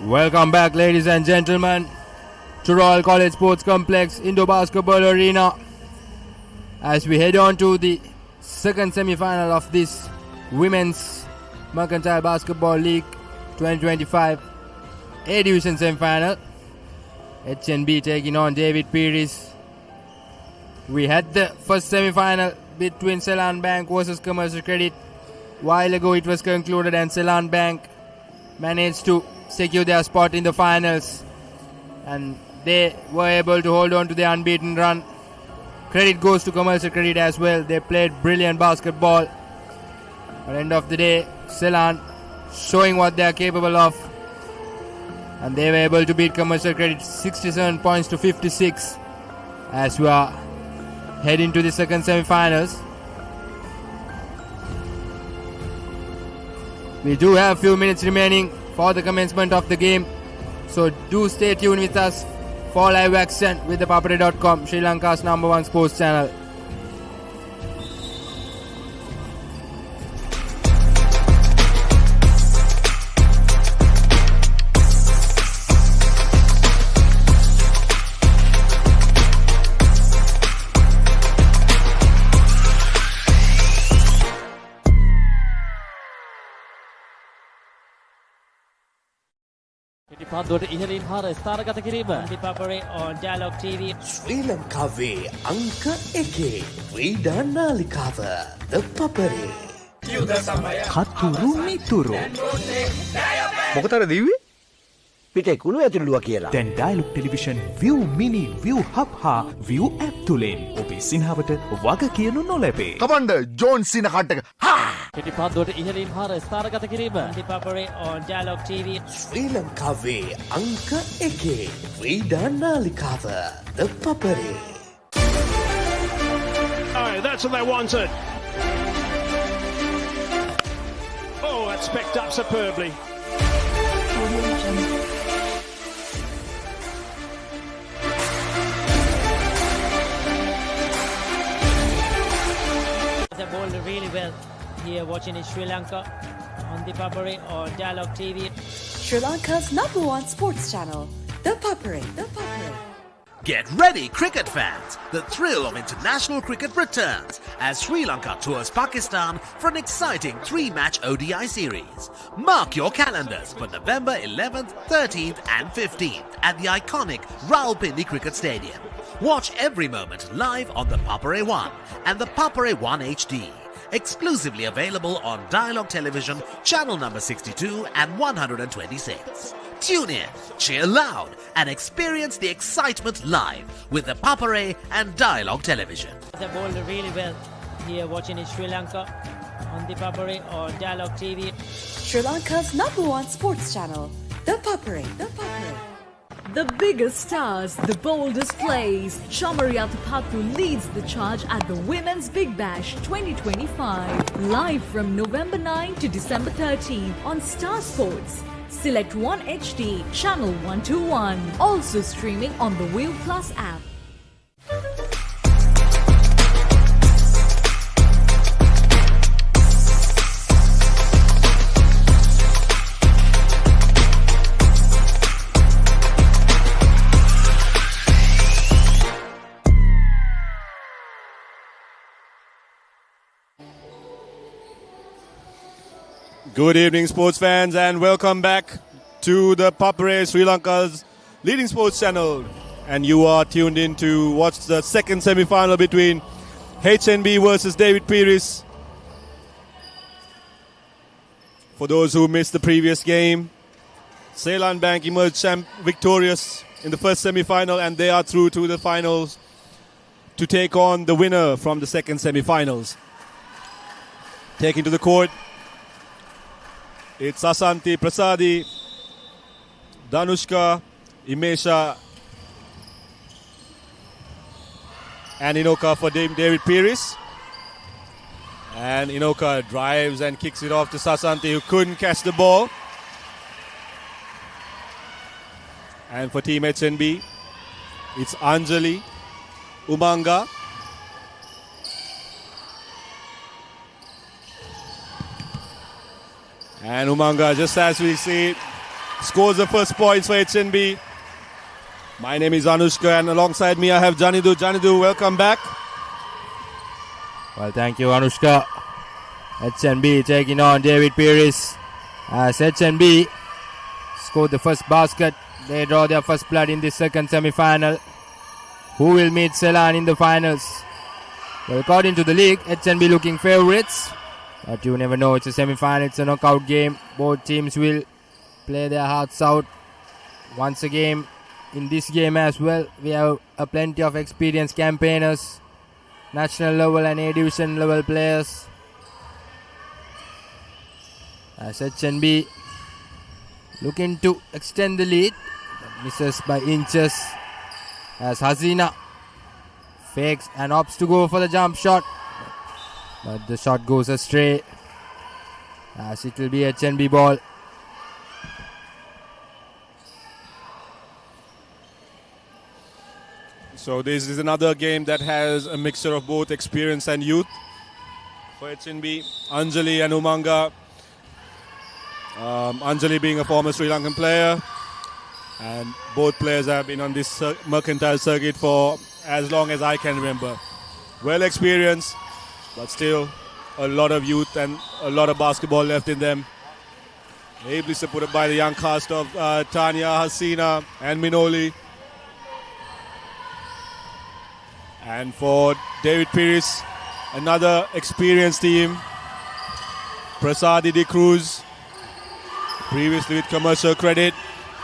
Welcome back, ladies and gentlemen, to Royal College Sports Complex Indoor Basketball Arena as we head on to the second semi-final of this Women's Mercantile Basketball League 2025 A Division semi-final. HNB taking on David Peiris. We had the first semi-final between Ceylon Bank versus Commercial Credit. While ago it was concluded and Ceylon Bank managed to secure their spot in the finals, and they were able to hold on to the unbeaten run. Credit goes to Commercial Credit as well. They played brilliant basketball. At the end of the day, Ceylon showing what they are capable of, and they were able to beat Commercial Credit 67 points to 56 as we are heading to the second semi-finals. We do have a few minutes remaining for the commencement of the game, so do stay tuned with us for live action with ThePapare.com, Sri Lanka's #1 sports channel. ThePapare on Dialog TV. Sri Lankaවේ අංක 1 ක්‍රීඩා නාලිකාව ThePapare. කතුරු මිතුරු මොකටද දිව්වේ? පිටේ කුණු ඇතුළුවා කියලා. දැන් Dialog television ViU Mini ViU Hub හා ViU App තුලින් ඔබේ සිනහවට වග කියනු නොලැබේ. කමන්ඩ ජෝන් සින කට්ටක. ThePapare on Dialog TV. ශ්‍රී ලංකාවේ අංක 1 ක්‍රීඩා නාලිකාව ThePapare. Oh, that's what they wanted. Oh, that's picked up superbly. They bowled really well here watching in Sri Lanka on ThePapare on Dialog TV. Sri Lanka's #1 sports channel, ThePapare. Get ready, cricket fans! The thrill of international cricket returns as Sri Lanka tours Pakistan for an exciting 3-match ODI series. Mark your calendars for November 11th, 13th and 15th at the iconic Rawalpindi Cricket Stadium. Watch every moment live on the Papare 1 and the Papare 1 HD. Exclusively available on Dialog Television, channel number 62 and 126. Tune in, cheer loud, and experience the excitement live with the Papare and Dialog Television. They bowled really well here watching in Sri Lanka on ThePapare on Dialog TV. Sri Lanka's #1 sports channel, ThePapare. The biggest stars, the boldest plays. Shamaria Tapatu leads the charge at the Women's Big Bash 2025. Live from November 9 to December 13 on Star Sports. Select 1 HD, channel 121. Also streaming on the ViU Plus app. Good evening, sports fans, and welcome back to the Papare, Sri Lanka's leading sports channel. And you are tuned in to watch the second semi-final between HNB versus David Peiris. For those who missed the previous game, Ceylon Bank emerged victorious in the first semi-final, and they are through to the finals to take on the winner from the second semi-finals. Taking to the court, it's Asanti, Prasadi, Danushka, Imesha, and Inoka for David Peiris. And Inoka drives and kicks it off to Sasanti, who couldn't catch the ball. And for Team HNB, it's Anjali, Umanga, and Umanga, just as we see it, scores the first points for HNB. My name is Anushka and alongside me I have Janidu. Janidu, welcome back. Well, thank you, Anushka. HNB taking on David Peiris. As HNB scored the first basket, they draw their first blood in the second semi-final. Who will meet Ceylon in the finals? Well, according to the league, HNB looking favourites. But you never know, it's a semi-final, it's a knockout game. Both teams will play their hearts out. Once again, in this game as well, we have plenty of experienced campaigners, national level and A-division level players. As HNB looking to extend the lead, misses by inches. As Hasina fakes and opts to go for the jump shot, but the shot goes astray. As it will be HNB ball. So this is another game that has a mixture of both experience and youth. For HNB, Anjali and Umanga. Anjali being a former Sri Lankan player, and both players have been on this mercantile circuit for as long as I can remember. Well experienced, but still a lot of youth and a lot of basketball left in them. Ably supported by the young cast of Tanya, Hasina and Minoli. And for David Peiris, another experienced team. Prasadi De Cruz, previously with Commercial Credit.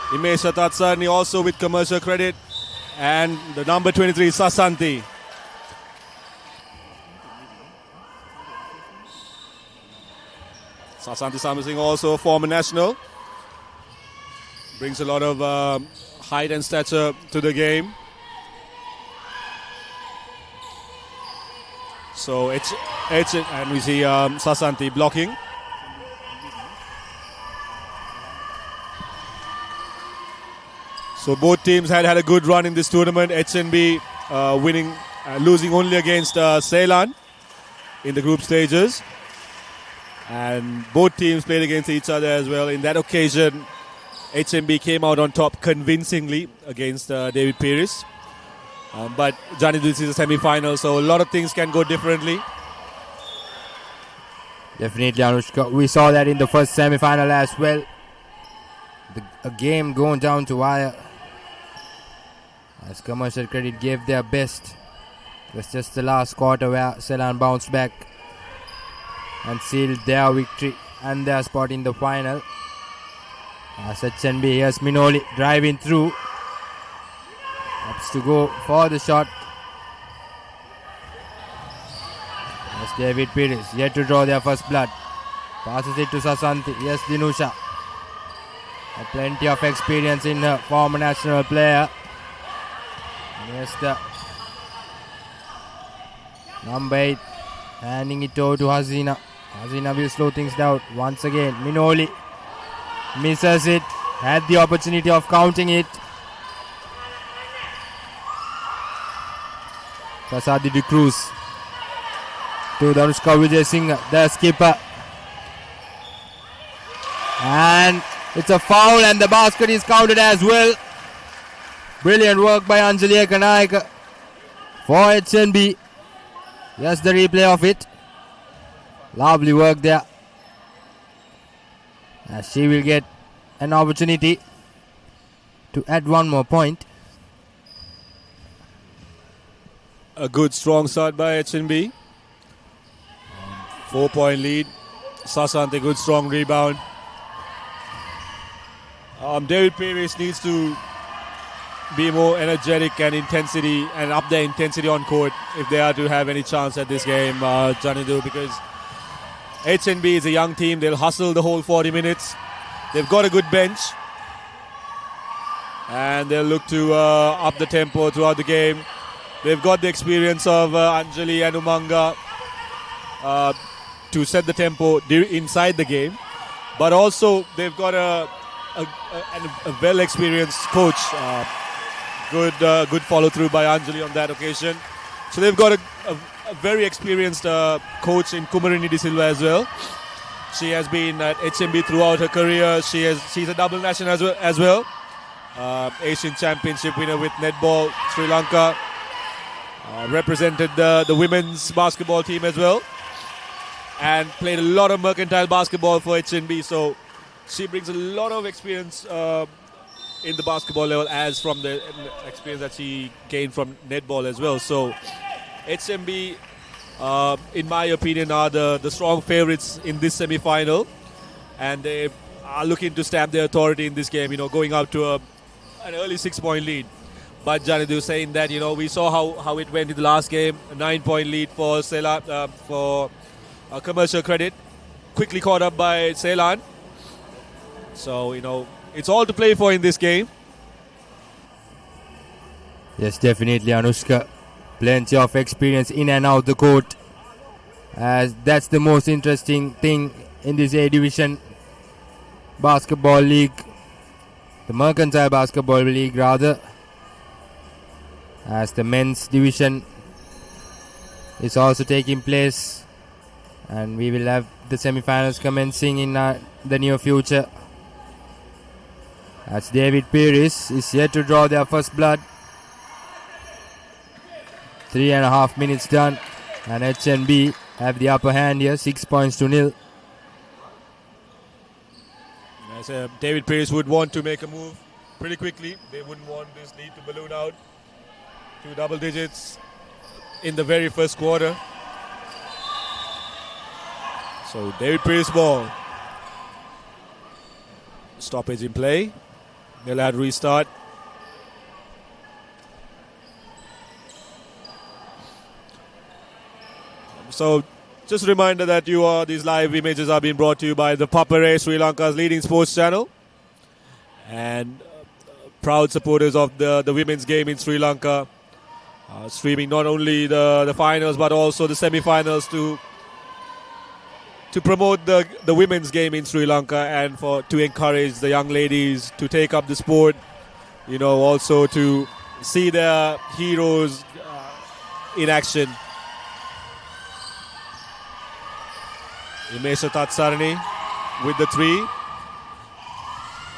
Imesha Tatsarni also with Commercial Credit. And the number 23, Sasanti. Sasanti Samasing, also a former national. Brings a lot of height and stature to the game. So it's and we see Sasanti blocking. So both teams had a good run in this tournament. HNB losing only against Ceylon in the group stages. And both teams played against each other as well. In that occasion, HNB came out on top convincingly against David Peiris. But Johnny, this is a semi-final, so a lot of things can go differently. Definitely, Anushka. We saw that in the first semi-final as well. A game going down to wire. As Commercial Credit gave their best. It was just the last quarter where Ceylon bounced back and sealed their victory and their spot in the final. As HNB, here's Minoli driving through. Opts to go for the shot. As David Peiris yet to draw their first blood. Passes it to Sasanti. Yes, Dinusha. Plenty of experience in her, former national player. Yes, the number 8 handing it over to Hasina. Hasina will slow things down once again. Minoli misses it. Had the opportunity of counting it. Prasadi De Cruz to Danushka Vijay Singh, the skipper. And it's a foul and the basket is counted as well. Brilliant work by Anjali Ekanaik for HNB. Yes, the replay of it. Lovely work there. As she will get an opportunity to add one more point. A good strong start by HNB. 4-point lead. Sasanti, good strong rebound. David Peiris needs to be more energetic and intensity and up their intensity on court if they are to have any chance at this game, Janidu, because HNB is a young team. They'll hustle the whole 40 minutes. They've got a good bench and they'll look to up the tempo throughout the game. They've got the experience of Anjali and Umanga to set the tempo inside the game, but also they've got a well-experienced coach. Good follow-through by Anjali on that occasion. So they've got a very experienced coach in Kumarini De Silva as well. She has been at HMB throughout her career. She's a double national as well. Asian Championship winner with netball, Sri Lanka. Represented the women's basketball team as well. And played a lot of mercantile basketball for HNB. So she brings a lot of experience in the basketball level as from the experience that she gained from netball as well. So HMB, in my opinion, are the strong favorites in this semi-final, and they are looking to stamp their authority in this game, going up to an early 6-point lead. But Janidu saying that, we saw how it went in the last game, a 9-point lead for Ceylon, for Commercial Credit, quickly caught up by Ceylon. So, it's all to play for in this game. Yes, definitely, Anushka. Plenty of experience in and out the court. As that's the most interesting thing in this A Division basketball league. The Mercantile Basketball League, rather. As the men's division is also taking place. And we will have the semi-finals commencing in the near future. As David Peiris is yet to draw their first blood. 3.5 minutes done, and HNB have the upper hand here, 6-0. As David Peiris would want to make a move pretty quickly. They wouldn't want this lead to balloon out to double digits in the very first quarter. So David Peiris ball. Stoppage in play. They'll add restart. So, just a reminder that these live images are being brought to you by ThePapare, Sri Lanka's leading sports channel, and proud supporters of the women's game in Sri Lanka, streaming not only the finals but also the semi-finals to promote the women's game in Sri Lanka and to encourage the young ladies to take up the sport, also to see their heroes in action. Imesha Tatsarani with the 3.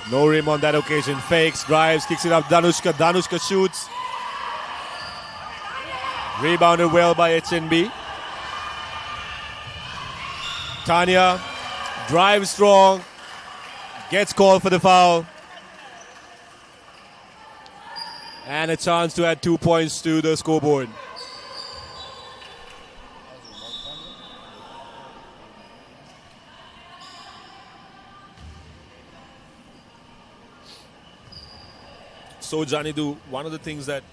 No rim on that occasion. Fakes, drives, kicks it up. Danushka. Danushka shoots. Rebounded well by HNB. Tanya drives strong. Gets called for the foul. And a chance to add 2 points to the scoreboard. So, Janidu, one of the things that,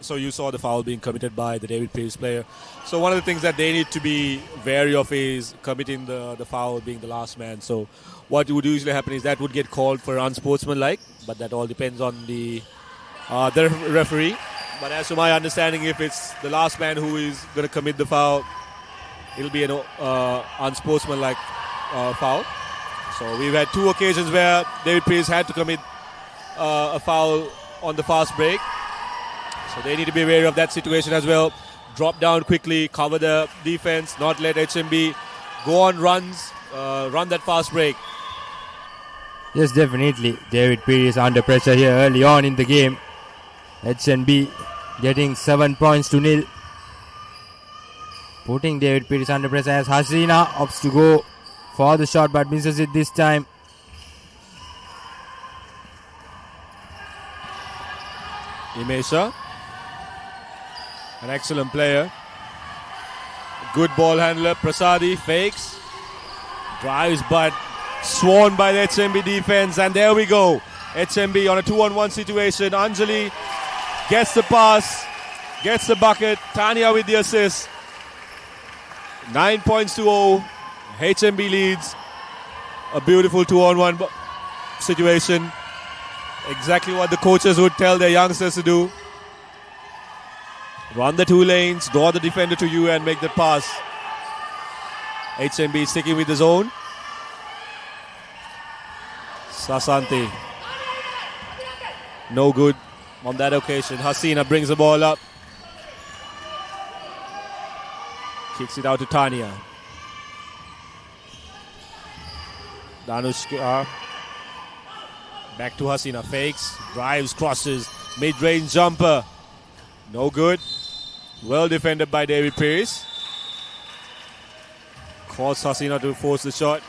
so you saw the foul being committed by the David Peiris player. So one of the things that they need to be wary of is committing the foul, being the last man. So what would usually happen is that would get called for unsportsmanlike, but that all depends on the referee. But as to my understanding, if it's the last man who is going to commit the foul, it'll be an unsportsmanlike foul. So we've had 2 occasions where David Peiris had to commit a foul on the fast break. So they need to be wary of that situation as well. Drop down quickly, cover the defense, not let HMB go on runs, run that fast break. Yes, definitely. David Peiris under pressure here early on in the game. HNB getting 7-0. Putting David Peiris under pressure as Hasina opts to go for the shot but misses it this time. Imesha, an excellent player. Good ball handler. Prasadi fakes, drives, but swarmed by the HMB defense. And there we go. HMB on a 2-on-1 situation. Anjali gets the pass, gets the bucket. Tanya with the assist. 9 points to 0. HMB leads. A beautiful 2-on-1 situation. Exactly what the coaches would tell their youngsters to do. Run the 2 lanes, draw the defender to you and make the pass. HMB sticking with the zone. Sasanti. No good on that occasion. Hasina brings the ball up. Kicks it out to Tanya. Danushka. Back to Hasina. Fakes. Drives. Crosses. Mid-range jumper. No good. Well defended by David Peiris. Caused Hasina to force the shot.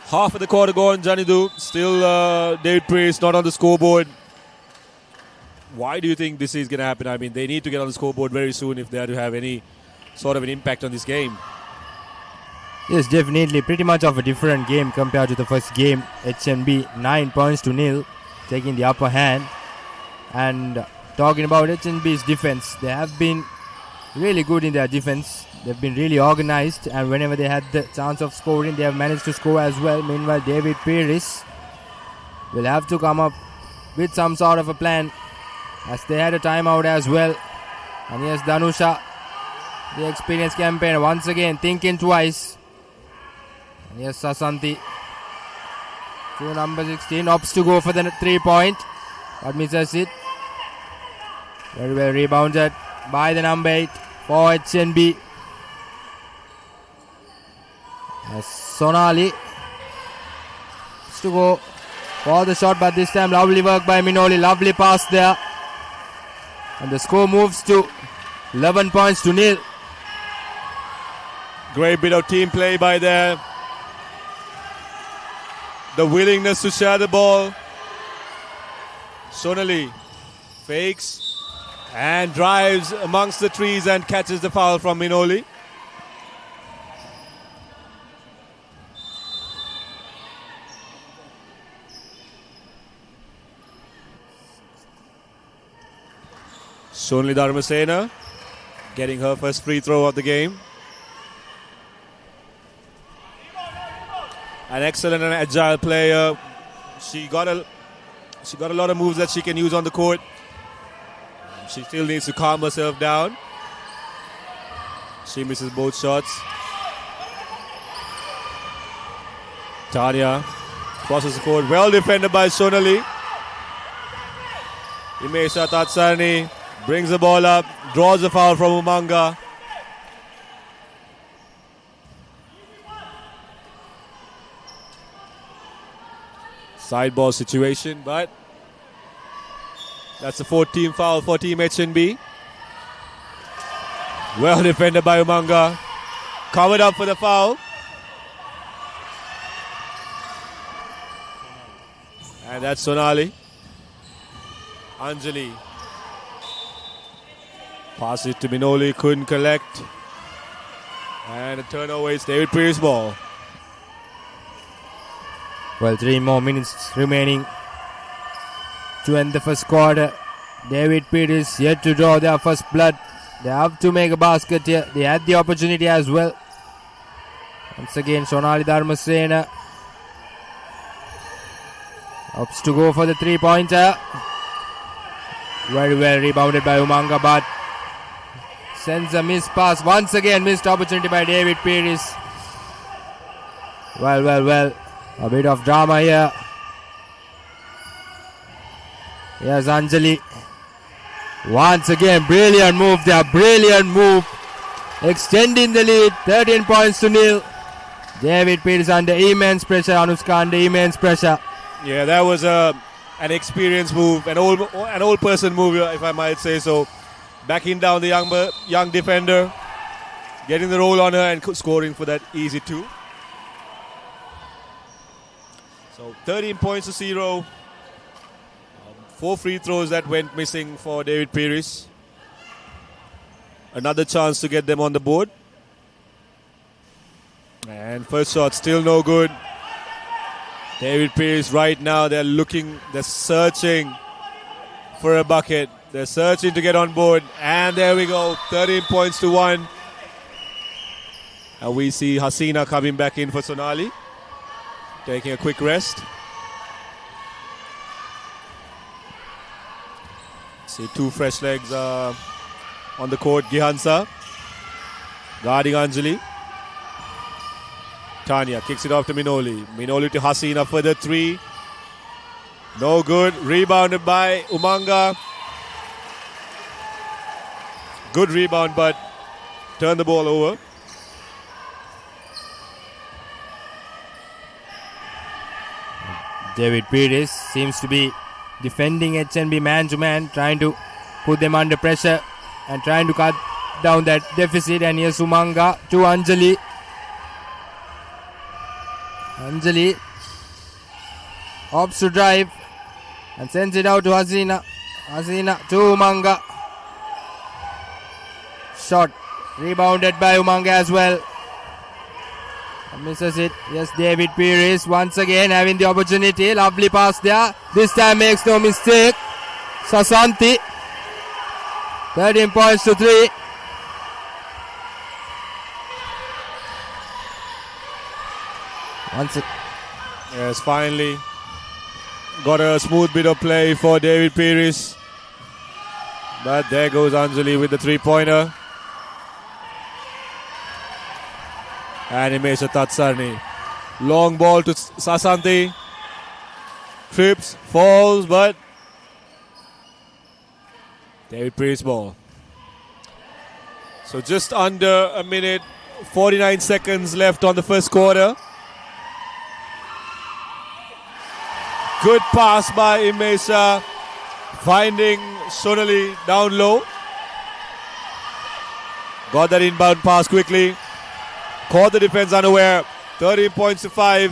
Half of the quarter gone, Janidu. Still David Peiris not on the scoreboard. Why do you think this is going to happen? I mean, they need to get on the scoreboard very soon if they are to have any sort of an impact on this game. Yes, definitely. Pretty much of a different game compared to the first game. HNB 9 points to nil, taking the upper hand. And talking about HNB's defense, they have been really good in their defense. They've been really organized, and whenever they had the chance of scoring, they have managed to score as well. Meanwhile, David Peiris will have to come up with some sort of a plan, as they had a timeout as well. And yes, Danusha, the experienced campaigner, once again thinking twice. And yes, Sasanti, to number 16, opts to go for the 3-point, but misses it. Very well rebounded by the number 8 for HNB. As Sonali is to go for the shot, but this time lovely work by Minoli. Lovely pass there. And the score moves to 11 points to nil. Great bit of team play by there. The willingness to share the ball. Sonali fakes and drives amongst the trees and catches the foul from Minoli. Sonali Dharmasena getting her first free throw of the game. An excellent and agile player. She got a lot of moves that she can use on the court. She still needs to calm herself down. She misses both shots. Tanya crosses the court. Well defended by Sonali. Imesha Tatsani brings the ball up, draws the foul from Umanga. Side ball situation, but that's a 4-team foul for Team HNB. Well defended by Umanga. Covered up for the foul. And that's Sonali. Anjali. Pass it to Minoli, couldn't collect. And a turnover is David Peiris' ball. Well, 3 more minutes remaining to end the first quarter. David Peiris yet to draw their first blood. They have to make a basket here. They had the opportunity as well. Once again, Sonali Dharmasena opts to go for the 3-pointer. Very well rebounded by Umanga, but sends a missed pass. Once again, missed opportunity by David Peiris. Well. A bit of drama here. Here's Anjali. Once again, brilliant move there. Brilliant move. Extending the lead. 13 points to nil. David Peiris under immense pressure. Anushka under immense pressure. Yeah, that was an experienced move. An old person move, if I might say so. Backing down the young defender. Getting the roll on her and scoring for that easy 2. So 13 points to 0. 4 free throws that went missing for David Peiris. Another chance to get them on the board. And first shot still no good. David Peiris right now, they're searching for a bucket. They're searching to get on board. And there we go, 13 points to 1. And we see Hasina coming back in for Sonali. Taking a quick rest. See 2 fresh legs on the court. Gihansa guarding Anjali. Tanya kicks it off to Minoli. Minoli to Hasina for the 3. No good. Rebounded by Umanga. Good rebound, but turned the ball over. David Peiris seems to be defending HNB man to man, trying to put them under pressure and trying to cut down that deficit. And here's Umanga to Anjali. Anjali opts to drive and sends it out to Hasina. Hasina to Umanga. Shot rebounded by Umanga as well. Misses it. Yes, David Peiris once again having the opportunity. Lovely pass there. This time makes no mistake. Sasanti. 13 points to 3. Yes, finally got a smooth bit of play for David Peiris. But there goes Anjali with the 3-pointer. And Himesha Tatsarni. Long ball to Sasanti. Trips, falls, but David Peiris ball. So just under a minute, 49 seconds left on the first quarter. Good pass by Himesha, finding Sonali down low. Got that inbound pass quickly. Caught the defense unaware. 13 points to 5.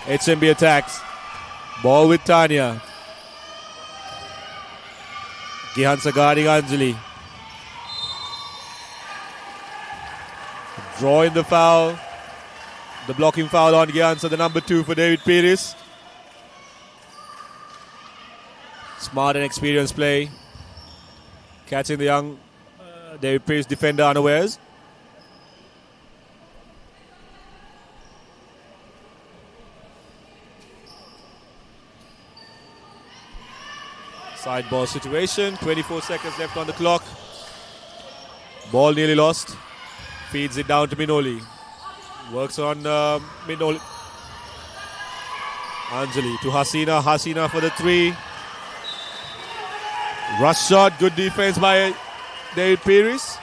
HMB attacks. Ball with Tanya. Gihansa guarding Anjali. Drawing the foul. The blocking foul on Gihansa, the number 2 for David Peiris. Smart and experienced play. Catching the young David Peiris defender unawares. Side ball situation, 24 seconds left on the clock. Ball nearly lost. Feeds it down to Minoli. Works on Minoli. Anjali to Hasina. Hasina for the 3. Rush shot, good defense by David Peiris.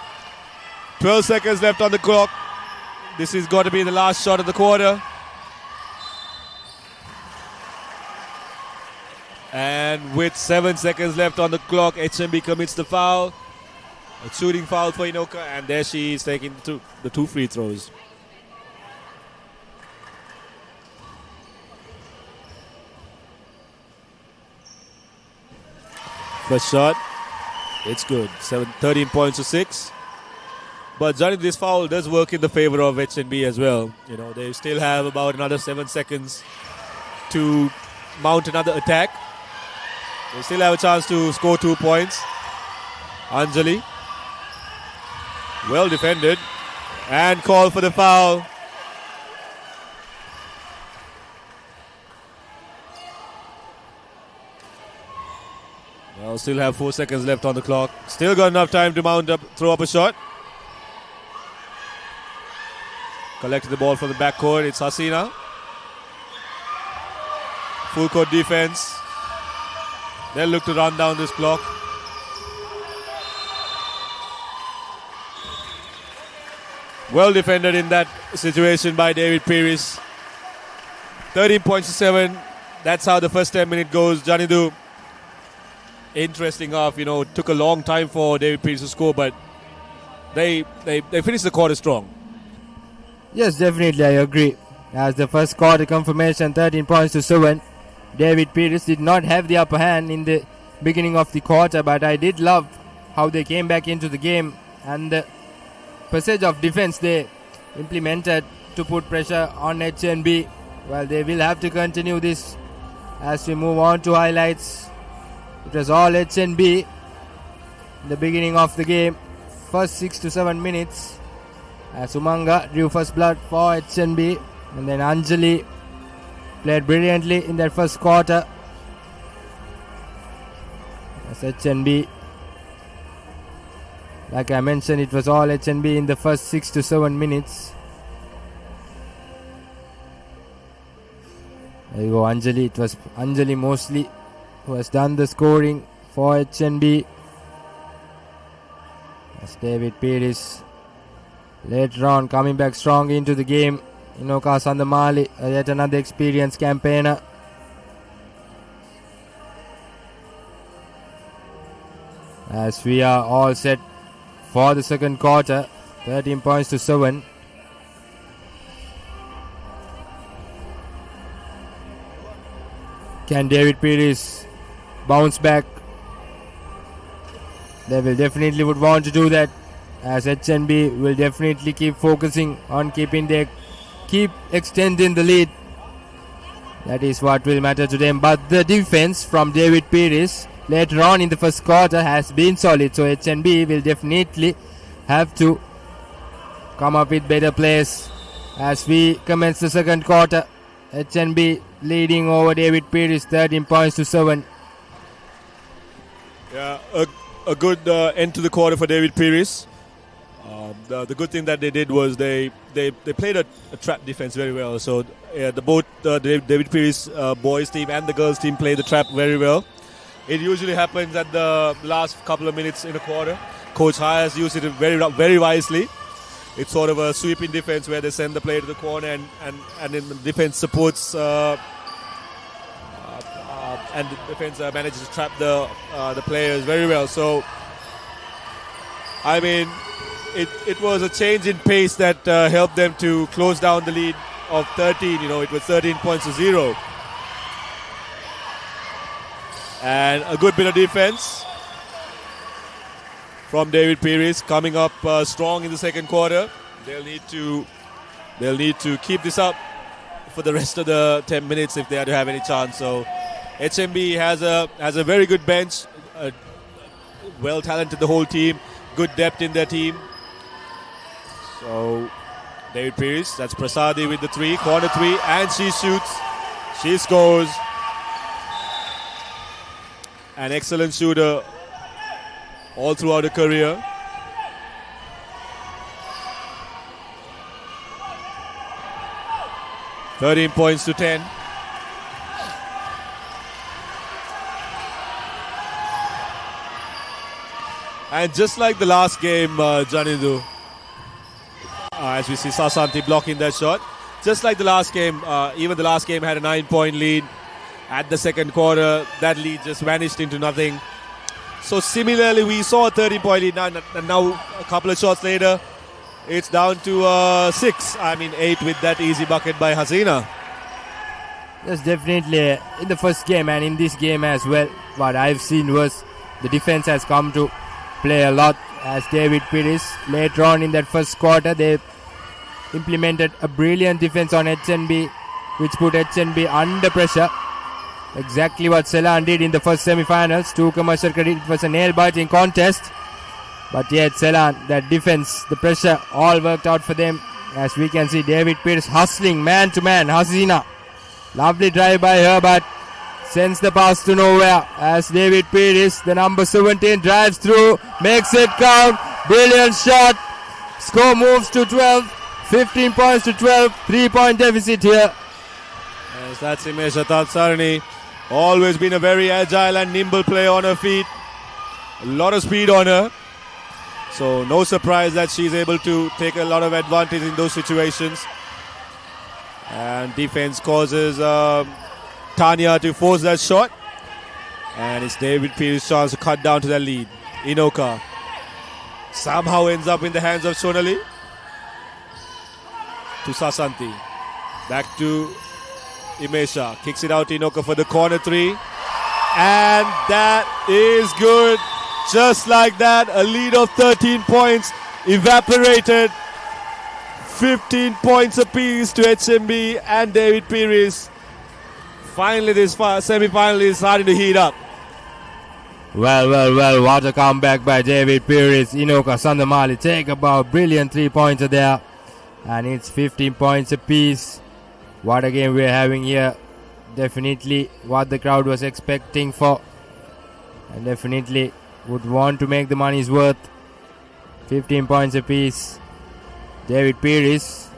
12 seconds left on the clock. This is got to be the last shot of the quarter. And with 7 seconds left on the clock, HMB commits the foul. A shooting foul for Inoka, and there she is taking the two free throws. First shot, it's good. 13 points to 6. But Johnny, this foul does work in the favor of HNB as well. You know, they still have about another 7 seconds to mount another attack. They still have a chance to score 2 points. Anjali. Well defended. And called for the foul. Well, still have 4 seconds left on the clock. Still got enough time to throw up a shot. Collected the ball from the backcourt. It's Hasina. Full court defense. They'll look to run down this clock. Well defended in that situation by David Peiris. 13 points to 7. That's how the first 10 minutes goes. Janidu, interesting half. You know, took a long time for David Peiris to score, but they finished the quarter strong. Yes, definitely, I agree. As the first quarter confirmation, 13 points to 7. David Peiris did not have the upper hand in the beginning of the quarter, but I did love how they came back into the game and the passage of defense they implemented to put pressure on HNB. Well, they will have to continue this as we move on to highlights. It was all HNB in the beginning of the game. First 6 to 7 minutes as Umanga drew first blood for HNB, and then Anjali played brilliantly in that first quarter as HNB. Like I mentioned, it was all HNB in the first 6 to 7 minutes. There you go, Anjali. It was Anjali mostly who has done the scoring for HNB. As David Peiris later on coming back strong into the game. Inoka Sandamali, yet another experienced campaigner. As we are all set for the second quarter, 13 points to 7. Can David Peiris bounce back? They will definitely would want to do that, as HNB will definitely keep focusing on keep extending the lead. That is what will matter to them. But the defense from David Peiris later on in the first quarter has been solid, so HNB will definitely have to come up with better plays as we commence the second quarter. HNB leading over David Peiris 13 points to 7. Yeah, a good end to the quarter for David Peiris. The good thing that they did was they played a trap defense very well. So both David Peiris boys team and the girls team played the trap very well. It usually happens at the last couple of minutes in a quarter. Coach Hayes used it very wisely. It's sort of a sweeping defense where they send the player to the corner and then the defense supports and the defense manages to trap the players very well. So, I mean, it was a change in pace that helped them to close down the lead of 13. It was 13 points to 0. And a good bit of defense from David Peiris coming up strong in the second quarter. They'll need to keep this up for the rest of the 10 minutes if they are to have any chance. So HMB has a very good bench, well talented the whole team, good depth in their team. So David Peiris, that's Prasadi with the three, corner three, and she shoots, she scores. An excellent shooter all throughout her career. (13 points to 10). And just like the last game, Janidu, as we see Sasanti blocking that shot, just like the last game, even the last game had a 9-point lead. At the second quarter, that lead just vanished into nothing. So similarly, we saw a 13-point lead, and now a couple of shots later, it's down to 6. 8 with that easy bucket by Hasina. Yes, definitely. In the first game and in this game as well, what I've seen was the defense has come to play a lot. As David Peiris, later on in that first quarter, they implemented a brilliant defense on HNB, which put HNB under pressure. Exactly what Ceylon did in the first semi-finals. To commercial credit, it was a nail-biting contest. But yet Ceylon, that defense, the pressure, all worked out for them. As we can see, David Peiris hustling man-to-man. Hasina, lovely drive by her, but sends the pass to nowhere. As David Peiris, the number 17, drives through, makes it count. Brilliant shot. Score moves to 12. 15 points to 12. 3-point deficit here. Yes, that's Imesha Tatsarni. Always been a very agile and nimble player on her feet. A lot of speed on her. So no surprise that she's able to take a lot of advantage in those situations. And defense causes Tanya to force that shot. And it's David Peiris' chance to cut down to that lead. Inoka somehow ends up in the hands of Sonali. To Sasanti. Back to Imesha. Kicks it out to Inoka for the corner three. And that is good. Just like that, a lead of 13 points evaporated. 15 points apiece to HMB and David Peiris. Finally, this semi-final is starting to heat up. Well, what a comeback by David Peiris. Inoka Sandamali take about brilliant 3-pointer there. And it's 15 points apiece. What a game we're having here. Definitely what the crowd was expecting for. And definitely would want to make the money's worth. 15 points apiece. David Peiris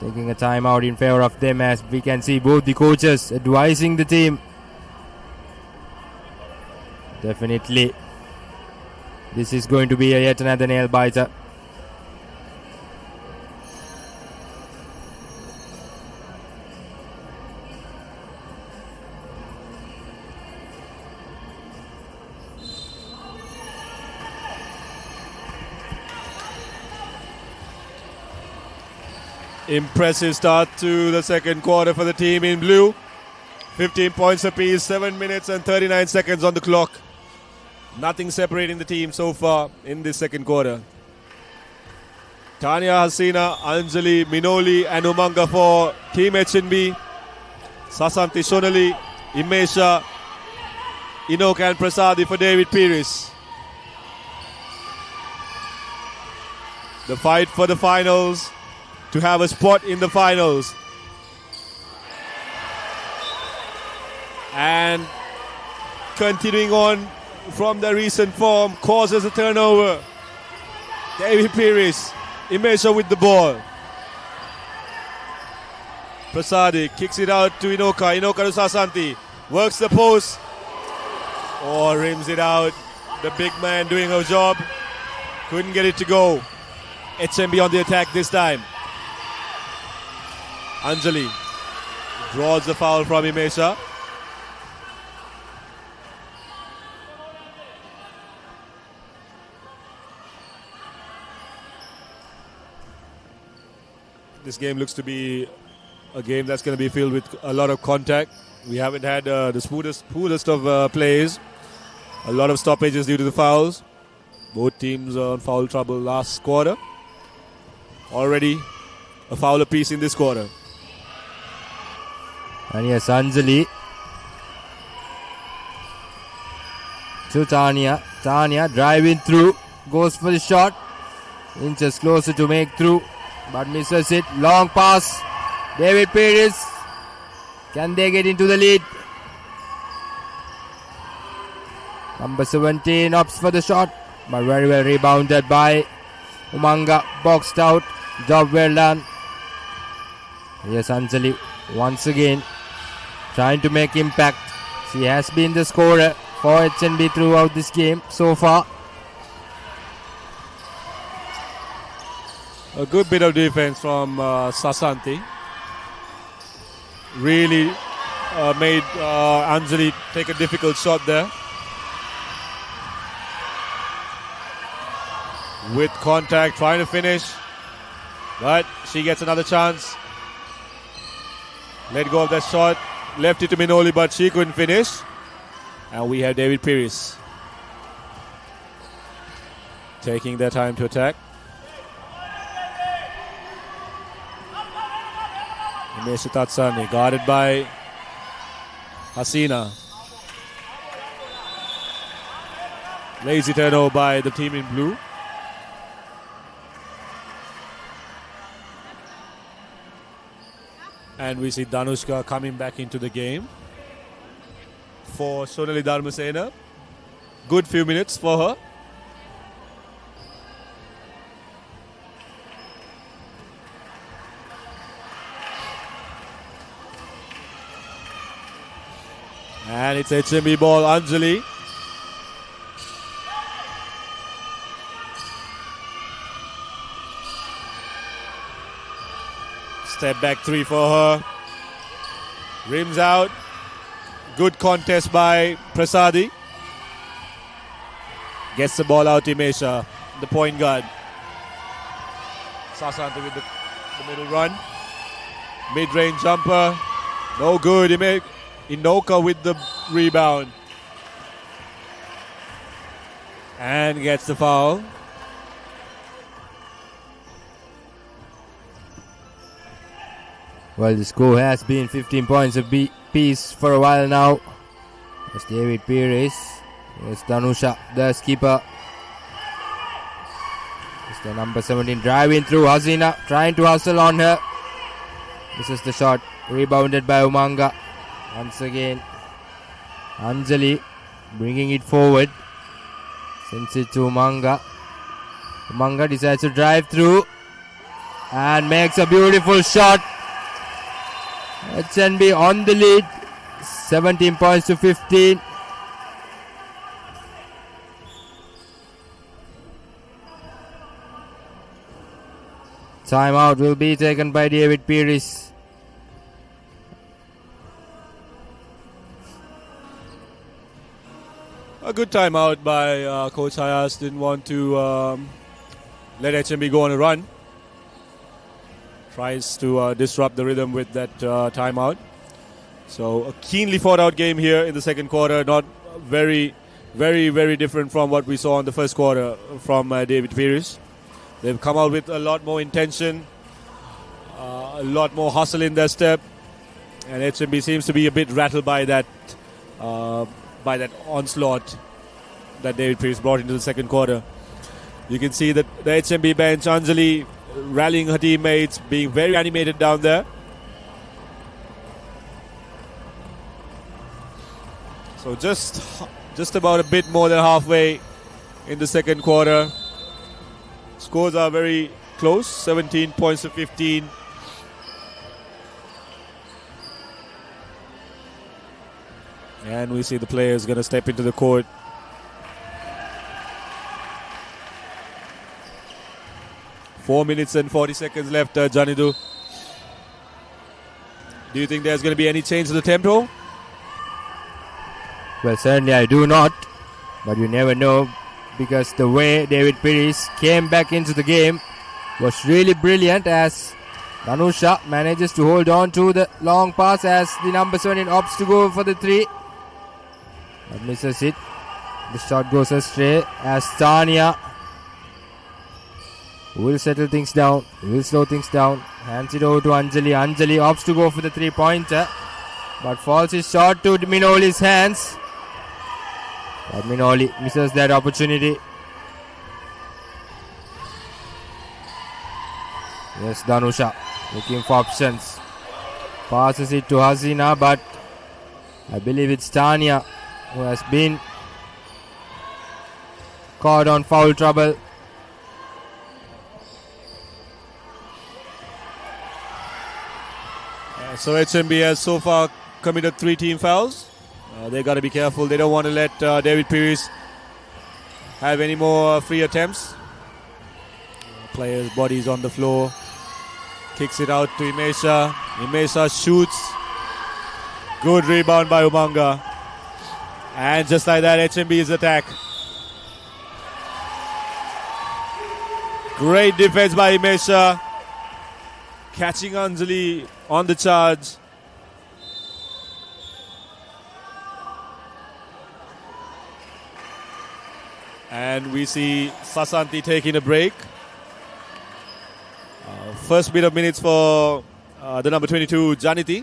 taking a timeout in favor of them, as we can see both the coaches advising the team. Definitely this is going to be yet another nail biter. Impressive start to the second quarter for the team in blue. 15 points apiece, 7 minutes and 39 seconds on the clock. Nothing separating the team so far in this second quarter. Tanya, Hasina, Anjali, Minoli and Umanga for Team HNB. Sasanti, Sonali, Imesha, Inoka and Prasadi for David Peiris. The fight for the finals, to have a spot in the finals. And continuing on from the recent form, causes a turnover. David Peiris, Imesha with the ball. Prasadi kicks it out to Inoka. Inoka to Sasanti. Works the post. Or rims it out. The big man doing her job. Couldn't get it to go. HMB on the attack this time. Anjali draws the foul from Imesha. This game looks to be a game that's going to be filled with a lot of contact. We haven't had the smoothest of plays. A lot of stoppages due to the fouls. Both teams are on foul trouble last quarter. Already a foul apiece in this quarter. And yes, Anjali to Tanya. Tanya driving through. Goes for the shot. Inches closer to make through, but misses it. Long pass. David Peiris. Can they get into the lead? Number 17 opts for the shot, but very well rebounded by Umanga. Boxed out. Job well done. Yes, Anjali once again trying to make impact. She has been the scorer for HNB throughout this game so far. A good bit of defense from Sasanti. Really made Anjali take a difficult shot there. With contact, trying to finish. But she gets another chance. Let go of that shot. Left it to Minoli, but she couldn't finish. And we have David Peiris taking their time to attack. Imesha Tatsani guarded by Hasina. Lazy turnover by the team in blue. And we see Danushka coming back into the game for Sonali Dharmasena. Good few minutes for her. And it's HMB ball, Anjali. Step back three for her. Rims out. Good contest by Prasadi. Gets the ball out to Imesha, the point guard. Sasanti with the middle run. Mid-range jumper. No good. Inoka with the rebound. And gets the foul. Well, the score has been 15 points apiece for a while now. It's David Peiris. It's Danusha, the skipper. It's the number 17 driving through. Hasina trying to hustle on her. This is the shot. Rebounded by Umanga. Once again, Anjali bringing it forward. Sends it to Umanga. Umanga decides to drive through and makes a beautiful shot. HNB on the lead, 17 points to 15. Timeout will be taken by David Peiris. A good timeout by Coach Hayas. Didn't want to let HMB go on a run. tries to disrupt the rhythm with that timeout. So a keenly fought out game here in the second quarter. Not very different from what we saw in the first quarter from David Peiris. They've come out with a lot more intention, a lot more hustle in their step, and HMB seems to be a bit rattled by that onslaught that David Peiris brought into the second quarter. You can see that the HMB bench, Anjali rallying her teammates, being very animated down there. So just about a bit more than halfway in the second quarter. Scores are very close, 17 points to 15. And we see the players going to step into the court. Four minutes and 40 seconds left, Janidu. Do you think there's going to be any change to the tempo? Well, certainly I do not, but you never know, because the way David Peiris came back into the game was really brilliant, as Danusha manages to hold on to the long pass as the number 17 opts to go for the three, but misses it. The shot goes astray as Tanya will settle things down, will slow things down, hands it over to Anjali. Anjali opts to go for the three-pointer, but falls his shot to Minoli's hands. But Minoli misses that opportunity. Yes, Danusha looking for options. Passes it to Hasina, but I believe it's Tanya who has been caught on foul trouble. So HMB has so far committed 3 team fouls. They got to be careful. They don't want to let David Peiris have any more free attempts. Player's body's on the floor. Kicks it out to Imesha. Imesha shoots. Good rebound by Umanga. And just like that, HMB's attack. Great defense by Imesha. Catching Anjali on the charge. And we see Sasanti taking a break. First bit of minutes for the number 22, Janiti.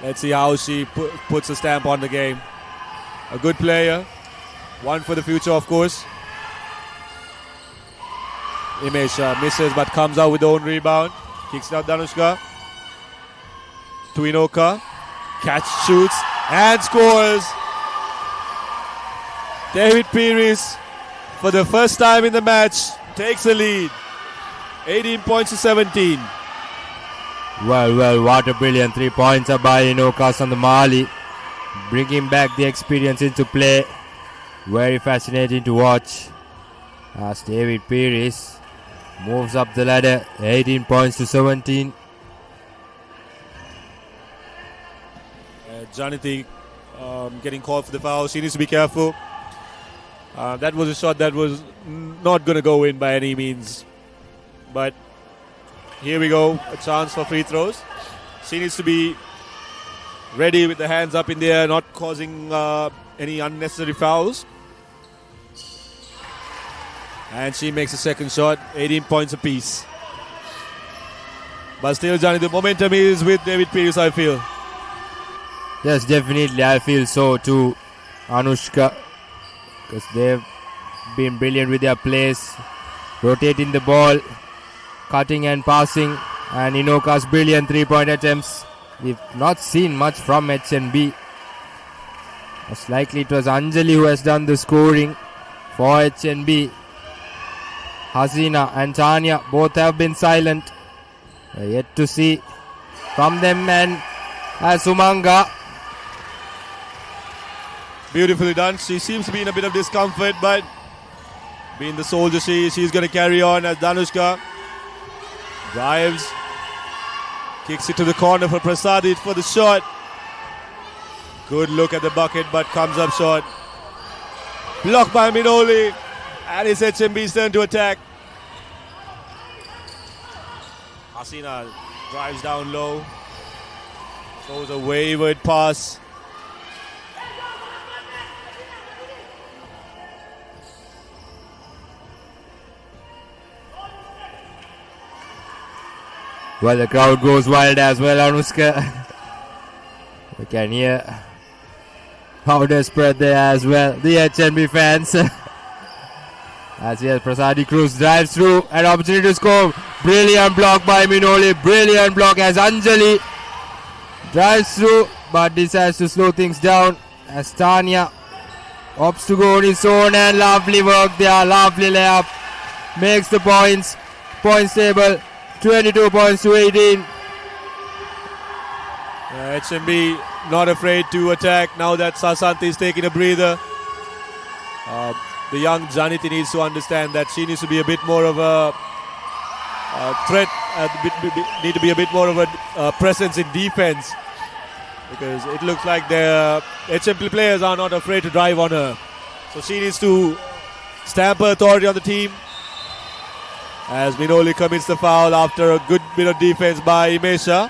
Let's see how she puts a stamp on the game. A good player. One for the future, of course. Imesha misses but comes out with the own rebound. Kicks it out Danushka. To Inoka. Catch, shoots, and scores. David Peiris, for the first time in the match, takes the lead. 18 points to 17. Well, what a brilliant 3 pointer by Inoka on the Mali. Bringing back the experience into play. Very fascinating to watch as David Peiris moves up the ladder. 18 points to 17. Janiti getting called for the foul. She needs to be careful. That was a shot that was not going to go in by any means. But here we go. A chance for free throws. She needs to be ready with the hands up in the air, not causing any unnecessary fouls. And she makes a second shot. 18 points apiece. But still, Johnny, the momentum is with David Peiris, I feel. Yes, definitely. I feel so too, Anushka. Because they've been brilliant with their plays, rotating the ball, cutting and passing, and Inoka's brilliant 3-point attempts. We've not seen much from HNB. Most likely it was Anjali who has done the scoring for HNB. Hasina and Tanya both have been silent. We're yet to see from them, and as Umanga. Beautifully done. She seems to be in a bit of discomfort, but being the soldier she's going to carry on as Danushka drives, kicks it to the corner for Prasadit for the shot. Good look at the bucket, but comes up short. Blocked by Minoli, and it's HMB's turn to attack. Hasina drives down low. Throws a wayward pass. Well, the crowd goes wild as well, Anushka. We can hear how desperate they are as well, the HNB fans. As yes, Prasadi Cruz drives through, an opportunity to score. Brilliant block by Minoli. Brilliant block as Anjali drives through, but decides to slow things down as Tanya opts to go on his own, and lovely work there. Lovely layup. Makes the points. Points table 22 points to 18. HMB not afraid to attack now that Sasanti is taking a breather. The young Janiti needs to understand that she needs to be a bit more of a threat, need to be a bit more of a presence in defense, because it looks like the HMP players are not afraid to drive on her. So she needs to stamp her authority on the team. As Minoli commits the foul after a good bit of defense by Imesha.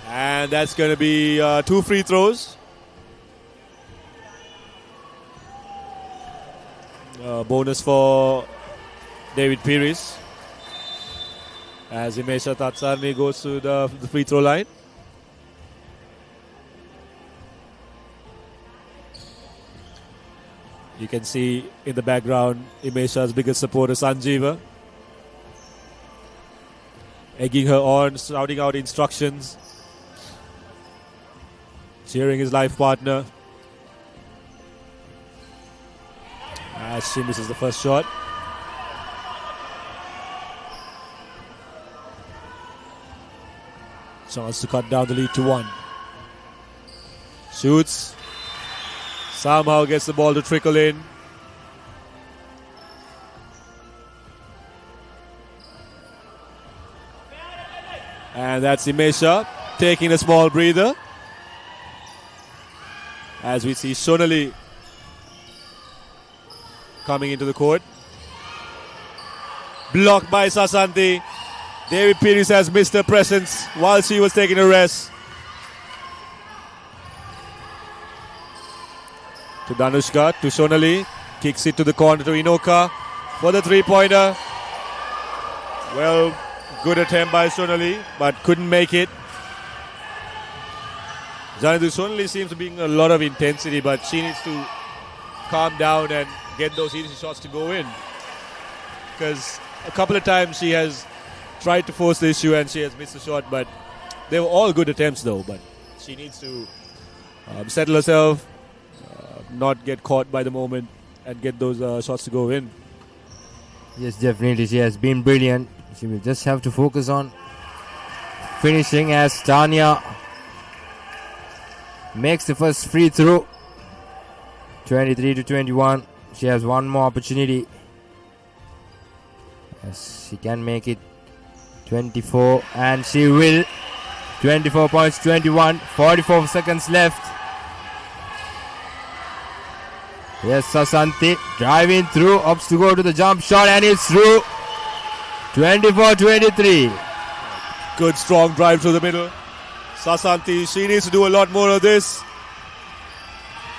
And that's going to be 2 free throws. Bonus for David Peiris. As Imesha Tatsarni goes to the free throw line. You can see in the background Imesha's biggest supporter Sanjeeva, egging her on, shouting out instructions, cheering his life partner. As she misses the first shot. Chance to cut down the lead to 1. Shoots. Somehow gets the ball to trickle in. And that's Imesha taking a small breather. As we see Sonali coming into the court. Blocked by Sasanti. David Peiris has missed her presence while she was taking a rest. To Danushka, to Sonali. Kicks it to the corner to Inoka for the three-pointer. Well, good attempt by Sonali, but couldn't make it. Janadu Sonali seems to be a lot of intensity, but she needs to calm down and get those easy shots to go in. Because a couple of times she has tried to force the issue and she has missed the shot, but they were all good attempts though. But she needs to settle herself, not get caught by the moment, and get those shots to go in. Yes, definitely. She has been brilliant. She will just have to focus on finishing as Tanya makes the first free throw. 23-21. She has one more opportunity. Yes, she can make it 24, and she will. 24 points, 21. 44 seconds left. Yes, Sasanti driving through, opts to go to the jump shot, and it's through. 24-23. Good strong drive through the middle. Sasanti, she needs to do a lot more of this,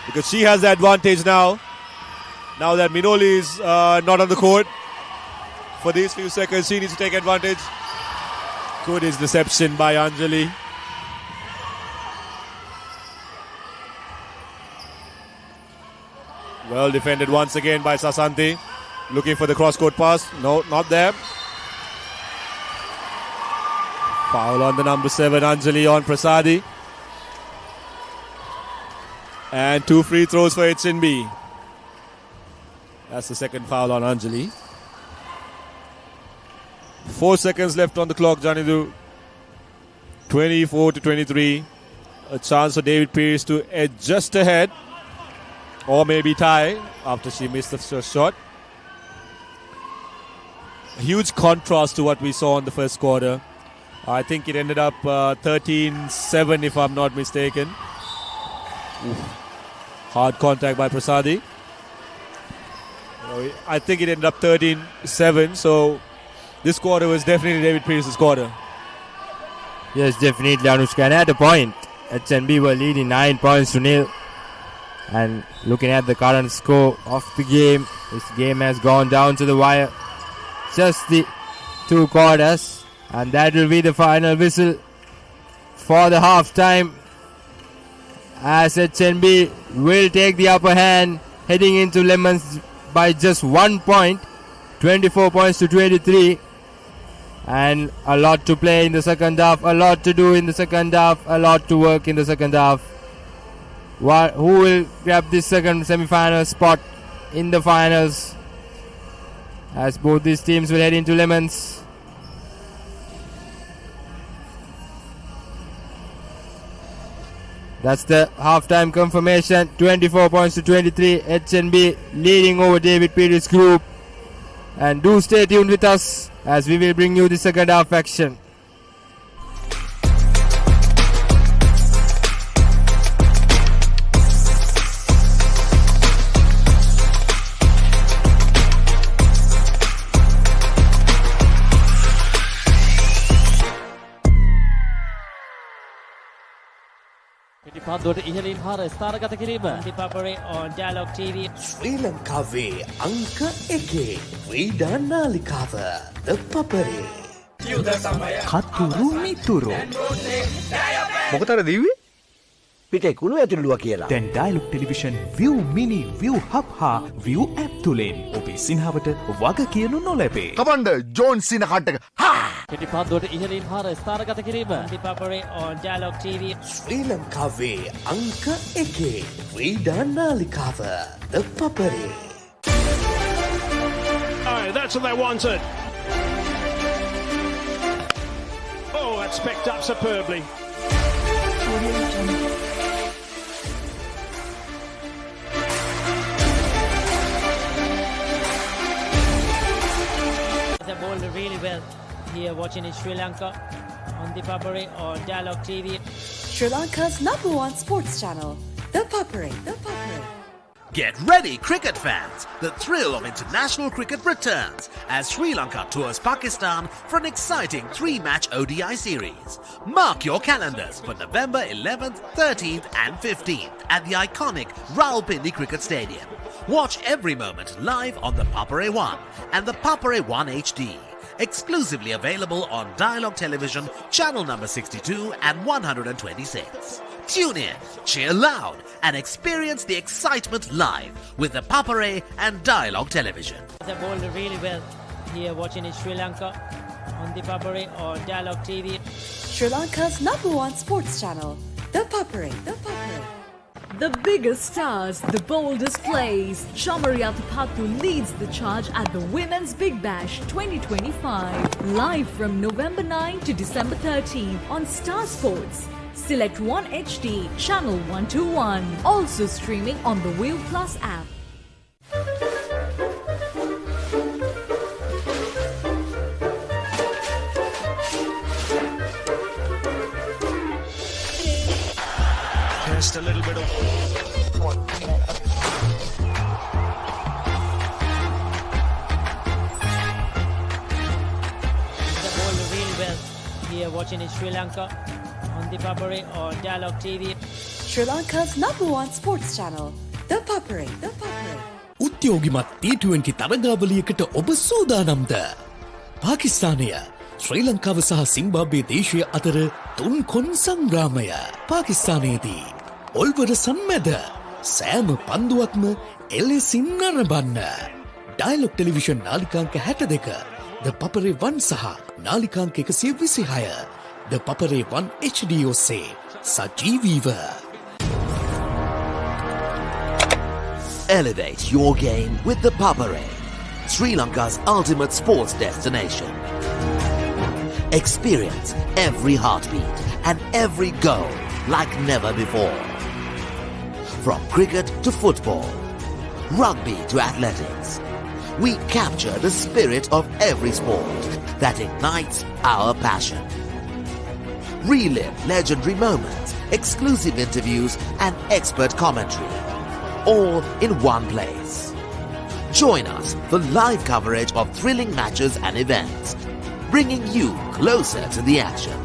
because she has the advantage now. Now that Minoli is not on the court, for these few seconds she needs to take advantage. Good is deception by Anjali. Well defended once again by Sasanti. Looking for the cross-court pass. No, not there. Foul on the number 7, Anjali on Prasadi. And 2 free throws for HNB. That's the second foul on Anjali. 4 seconds left on the clock, Janidu. 24-23. A chance for David Peiris to edge just ahead. Or maybe tie after she missed the first shot. A huge contrast to what we saw in the first quarter. I think it ended up 13-7 if I'm not mistaken. Oof. Hard contact by Prasadi. I think it ended up 13-7, so this quarter was definitely David Peiris' quarter. Yes, definitely, Anushka. And at a point, HNB were leading 9 points to nil. And looking at the current score of the game, this game has gone down to the wire. Just the 2 quarters. And that will be the final whistle for the half-time, as HNB will take the upper hand, heading into Lemons by just 1 point, 24 points to 23. And a lot to play in the second half, a lot to do in the second half, a lot to work in the second half. Who will grab this second semi-final spot in the finals, as both these teams will head into Lemons. That's the halftime confirmation. 24 points to 23. HNB leading over David Peiris' group. And do stay tuned with us as we will bring you the second half action. ThePapare on Dialog TV. ශ්‍රී ලංකාවේ අංක 1 ක්‍රීඩා නාලිකාව ThePapare. කතුරු මිතුරු. මොකටද දීවි? පිටේ කුණු ඇතුළුවා කියලා. දැන් Dialog Television ViU Mini ViU Hub හා ViU App තුලින් ඔබේ සිනහවට වග කියනු නොලැබේ. කමන්ඩ ජෝන් සින කට්ටක. හා! ThePapare on Dialog TV. ශ්‍රී ලංකාවේ අංක 1 ක්‍රීඩා නාලිකාව ThePapare. Oh, that's what they wanted. Oh, that's picked up superbly. They bowled really well here watching in Sri Lanka on ThePapare on Dialog TV. Sri Lanka's #1 sports channel, ThePapare. Get ready, cricket fans! The thrill of international cricket returns as Sri Lanka tours Pakistan for an exciting 3-match ODI series. Mark your calendars for November 11th, 13th and 15th at the iconic Rawalpindi Cricket Stadium. Watch every moment live on the Papare 1 and the Papare 1 HD. Exclusively available on Dialog Television, channel number 62 and 126. Tune in, cheer loud, and experience the excitement live with the Papare and Dialog Television. They bowled really well here watching in Sri Lanka on ThePapare on Dialog TV. Sri Lanka's #1 sports channel, ThePapare. The biggest stars, the boldest plays. Shamariyatapatu leads the charge at the Women's Big Bash 2025. Live from November 9 to December 13 on Star Sports. Select 1 HD, channel 121. Also streaming on the ViU Plus app. Just a little bit of... They bowled really well here watching in Sri Lanka on ThePapare on Dialog TV. Sri Lanka's #1 sports channel, ThePapare. උද්‍යෝගිමත් T20 තරගාවලියකට ඔබ සූදානම්ද? පාකිස්තානය ශ්‍රී ලංකාව සහ සිම්බාබ්වේ දේශය අතර තුන්කොන් සංග්‍රාමය. පාකිස්තානයේදී ඔල්වර සම්මැද සෑම පන්දුවක්ම එලෙසින් නරඹන්න. Dialogue television නාලිකාංක 62, ThePapare 1 සහ නාලිකාංක 126, ThePapare 1 HD ඔස්සේ සජීවීව. Elevate your game with the Papare, Sri Lanka's ultimate sports destination. Experience every heartbeat and every goal like never before. From cricket to football, rugby to athletics, we capture the spirit of every sport that ignites our passion. Relive legendary moments, exclusive interviews and expert commentary, all in one place. Join us for live coverage of thrilling matches and events, bringing you closer to the action.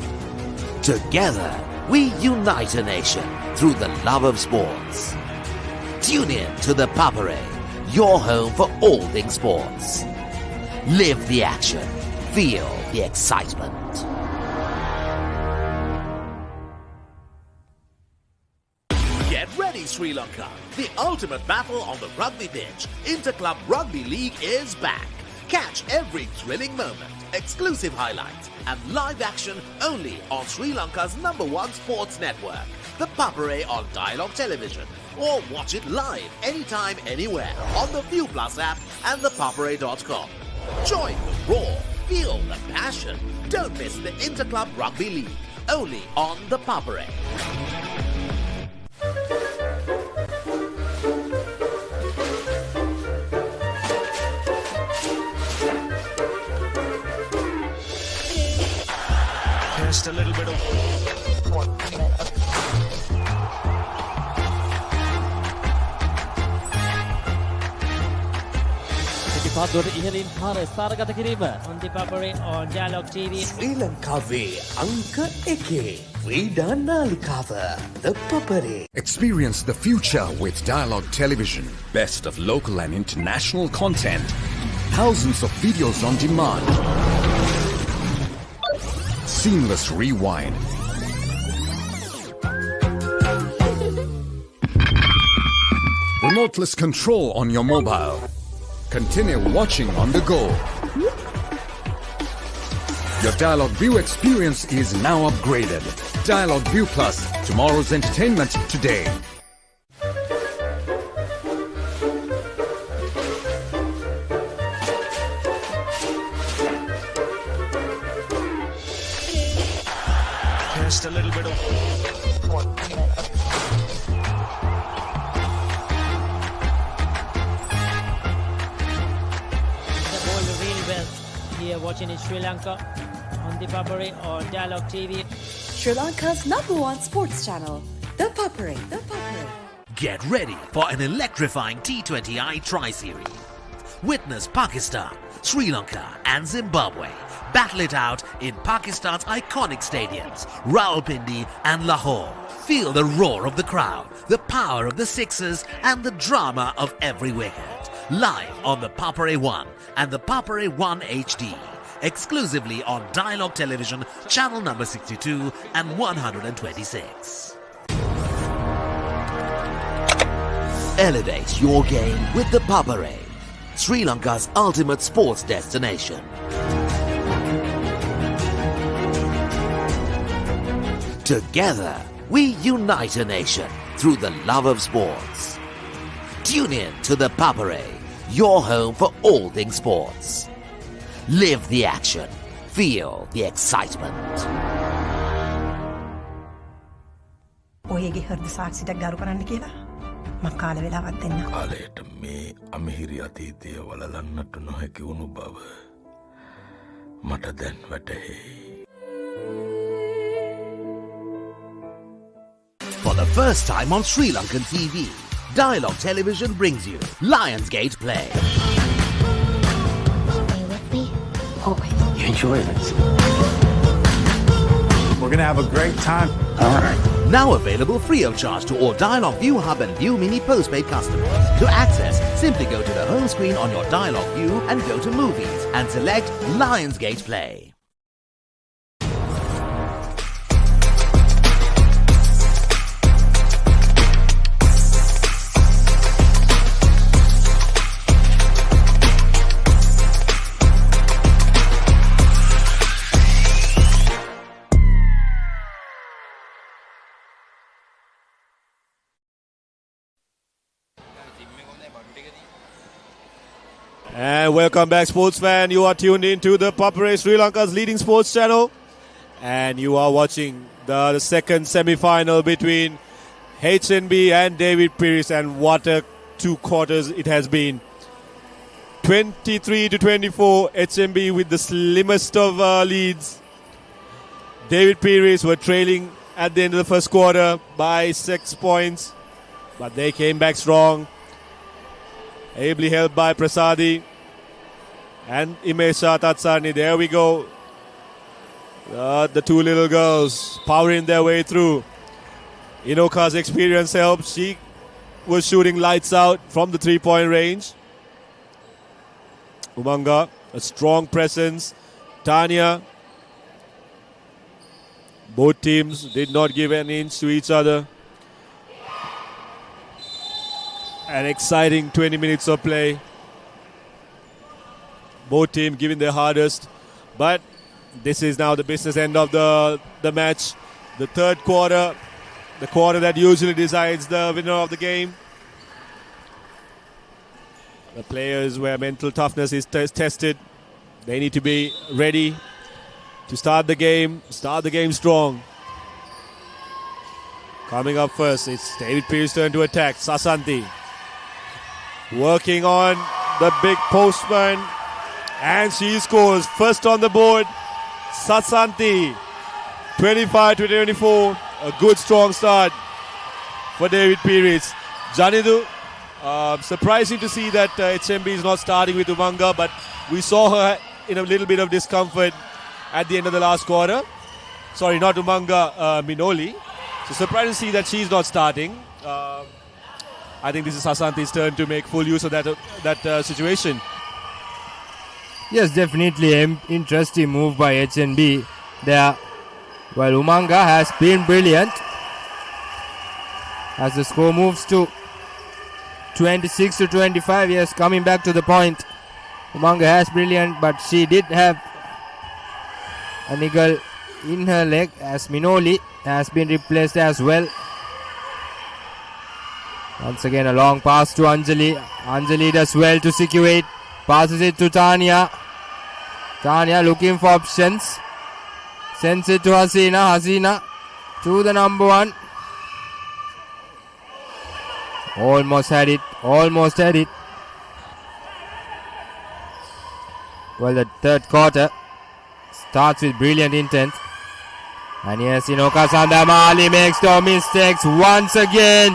Together, we unite a nation through the love of sports. Tune in to ThePapare, your home for all things sports. Live the action. Feel the excitement. Get ready, Sri Lanka. The ultimate battle on the rugby pitch. Interclub Rugby League is back. Catch every thrilling moment, exclusive highlights, and live action only on Sri Lanka's #1 sports network, ThePapare on Dialog Television. Or watch it live anytime, anywhere on the ViU Plus app and thepapare.com. Join the roar, feel the passion. Don't miss the Interclub Rugby League, only on ThePapare. Just a little bit of... on ThePapare on Dialog TV. ශ්‍රී ලංකාවේ අංක 1 ක්‍රීඩා නාලිකාව ThePapare. Experience the future with Dialog Television. Best of local and international content. Thousands of videos on demand. Seamless rewind. Remoteless control on your mobile. Continue watching on the go. Your Dialog ViU experience is now upgraded. Dialog ViU Plus, tomorrow's entertainment today. Just a little bit of... Here watching in Sri Lanka on ThePapare on Dialog TV. Sri Lanka's #1 sports channel, ThePapare. Get ready for an electrifying T20I Tri-Series. Witness Pakistan, Sri Lanka and Zimbabwe battle it out in Pakistan's iconic stadiums, Rawalpindi and Lahore. Feel the roar of the crowd, the power of the sixers and the drama of every wicket. Live on the Papare 1 and the Papare 1 HD. Exclusively on Dialog Television, channel number 62 and 126. Elevate your game with the Papare, Sri Lanka's ultimate sports destination. Together, we unite a nation through the love of sports. Tune in to the Papare, your home for all things sports. Live the action. Feel the excitement. ඔයගේ හෘද සාක්ෂියට ගරු කරන්න කියලා මම කාල වේලාවක් දෙන්න. කාලයට මේ අමිහිරි අතීතය වලලන්නට නොහැකි වුණු බව මට දැන් වැටහෙයි. For the first time on Sri Lankan TV, Dialog Television brings you Lionsgate Play. Are you with me? Always. You enjoy this? We're gonna have a great time. All right. Now available free of charge to all Dialog ViU Hub and ViU Mini postpaid customers. To access, simply go to the home screen on your Dialog ViU and go to Movies and select Lionsgate Play. And welcome back, sports fan. You are tuned in to the Papare, Sri Lanka's leading sports channel. And you are watching the second semi-final between HNB and David Peiris. And what a 2 quarters it has been. 23-24, HNB with the slimmest of leads. David Peiris were trailing at the end of the first quarter by 6 points. But they came back strong. Ably held by Prasadi and Imesha Tatsani. There we go. The two little girls powering their way through. Inoka's experience helped. She was shooting lights out from the 3-point range. Umanga, a strong presence. Tanya. Both teams did not give an inch to each other. An exciting 20 minutes of play. Both teams giving their hardest. But this is now the business end of the match. The third quarter, the quarter that usually decides the winner of the game. The players where mental toughness is tested. They need to be ready to start the game strong. Coming up first, it's David Peiris' turn to attack. Sasanti working on the big postman, and she scores first on the board. Sasanti, 25-24, a good strong start for David Peiris. Janidu, surprising to see that HMB is not starting with Umanga, but we saw her in a little bit of discomfort at the end of the last quarter. Sorry, not Umanga, Minoli. So surprised to see that she's not starting. I think this is Sasanti's turn to make full use of that situation. Yes, definitely an interesting move by HNB there. Well, Umanga has been brilliant as the score moves to 26-25. Yes, coming back to the point. Umanga has brilliant, but she did have a niggle in her leg as Minoli has been replaced as well. Once again, a long pass to Anjali. Anjali does well to secure it. Passes it to Tanya. Tanya looking for options. Sends it to Hasina. Hasina to the number one. Almost had it. Almost had it. Well, the third quarter starts with brilliant intent. And yes, Inoka Sandamali makes no mistakes once again.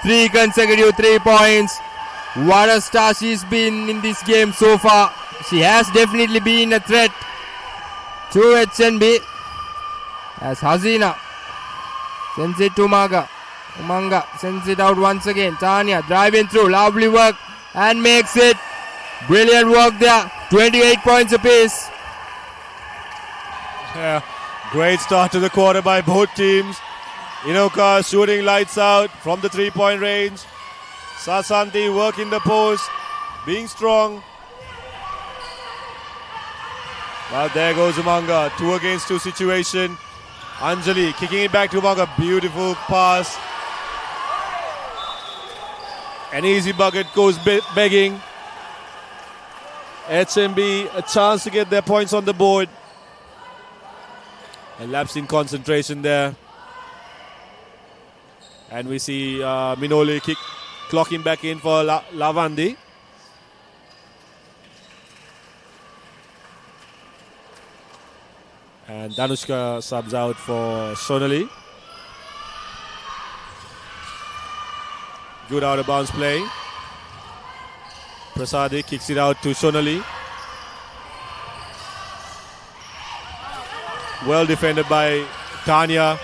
3 consecutive 3 points. What a star she's been in this game so far. She has definitely been a threat to HNB. As Hasina sends it to Umanga. Umanga sends it out once again. Tanya driving through. Lovely work and makes it. Brilliant work there. 28 points apiece. Yeah, great start to the quarter by both teams. Inoka shooting lights out from the 3-point range. Sasanti working the post, being strong. But there goes Umanga, 2 against 2 situation. Anjali kicking it back to Umanga, beautiful pass. An easy bucket goes begging. HMB a chance to get their points on the board. A lapse in concentration there. And we see Minoli clocking back in for Lavandi. And Danushka subs out for Sonali. Good out of bounds play. Prasadi kicks it out to Sonali. Well defended by Tanya.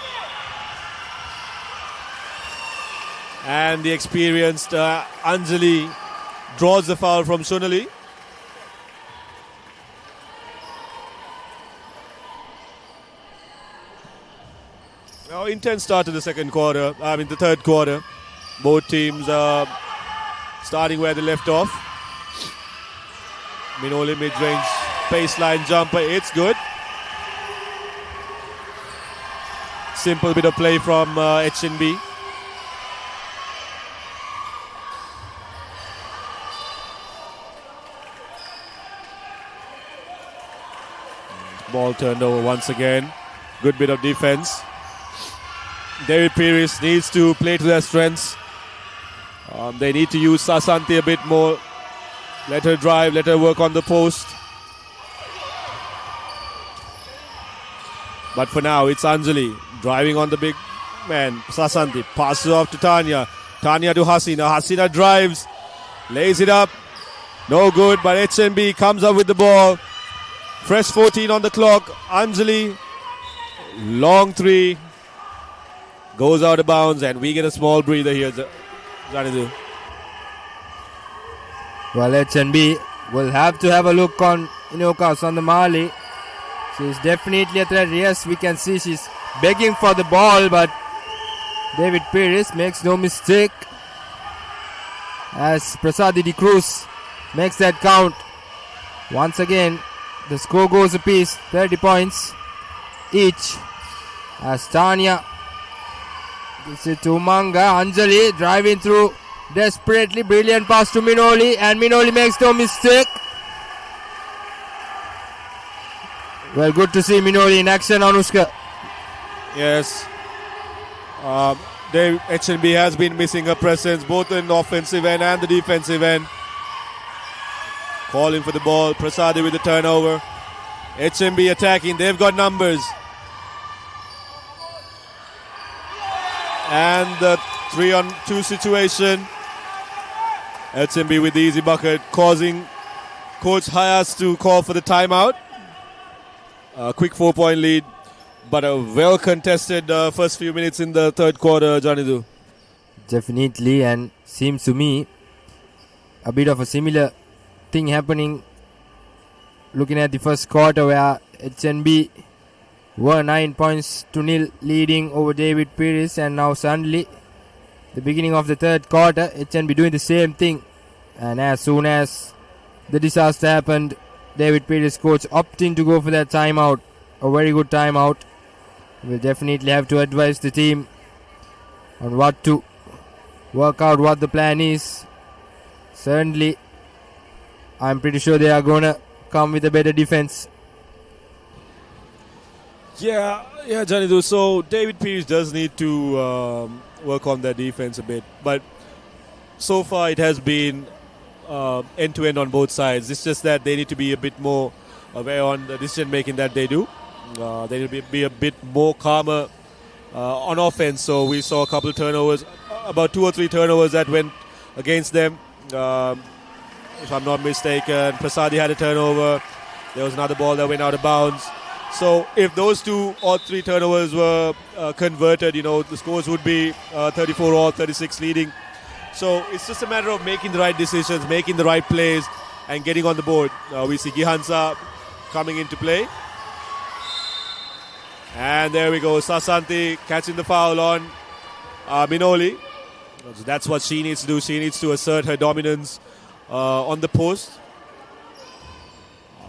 And the experienced Anjali draws the foul from Sonali. Now, intense start to the the third quarter. Both teams starting where they left off. Minoli mid-range baseline jumper, it's good. Simple bit of play from HNB. Ball turned over once again. Good bit of defense. David Peiris needs to play to their strengths. They need to use Sasanti a bit more. Let her drive, let her work on the post. But for now, it's Anjali driving on the big man, Sasanti. Passes off to Tanya. Tanya to Hasina. Hasina drives, lays it up. No good, but HMB comes up with the ball. Fresh 14 on the clock. Anjali Long three. Goes out of bounds, and we get a small breather here, Janidu. Well, HNB will have to have a look on Inokas on the Mali. She's definitely a threat. Yes, we can see she's begging for the ball, but David Peiris makes no mistake as Prasadi De Cruz makes that count. Once again, the score goes apiece, 30 points each. As Tanya gives it to Manga. Anjali driving through desperately. Brilliant pass to Minoli, and Minoli makes no mistake. Well, good to see Minoli in action, Anushka. Yes. HNB has been missing a presence both in the offensive end and the defensive end. Calling for the ball. Prasadi with the turnover. HNB attacking. They've got numbers. And the 3-on-2 situation. HNB with the easy bucket, causing Coach Hayas to call for the timeout. A quick 4-point lead, but a well-contested first few minutes in the third quarter, Janidu. Definitely, and seems to me a bit of a similar thing happening looking at the first quarter, where HNB were 9 points to nil leading over David Peiris, and now suddenly the beginning of the third quarter, HNB doing the same thing. And as soon as the disaster happened, David Peiris coach opting to go for that timeout. A very good timeout. We'll definitely have to advise the team on what to work out, what the plan is. Certainly, I'm pretty sure they are going to come with a better defense. Yeah, Janidu. So David Peiris does need to work on their defense a bit. But so far it has been end-to-end on both sides. It's just that they need to be a bit more aware on the decision-making that they do. They need to be a bit more calmer on offense. So we saw a couple of turnovers, about 2 or 3 turnovers that went against them. If I'm not mistaken, Prasadi had a turnover. There was another ball that went out of bounds. So if those 2 or 3 turnovers were converted, the scores would be 34 or 36 leading. So it's just a matter of making the right decisions, making the right plays, and getting on the board. We see Gihansa coming into play. And there we go, Sasanti catching the foul on Minoli. So that's what she needs to do. She needs to assert her dominance on the post.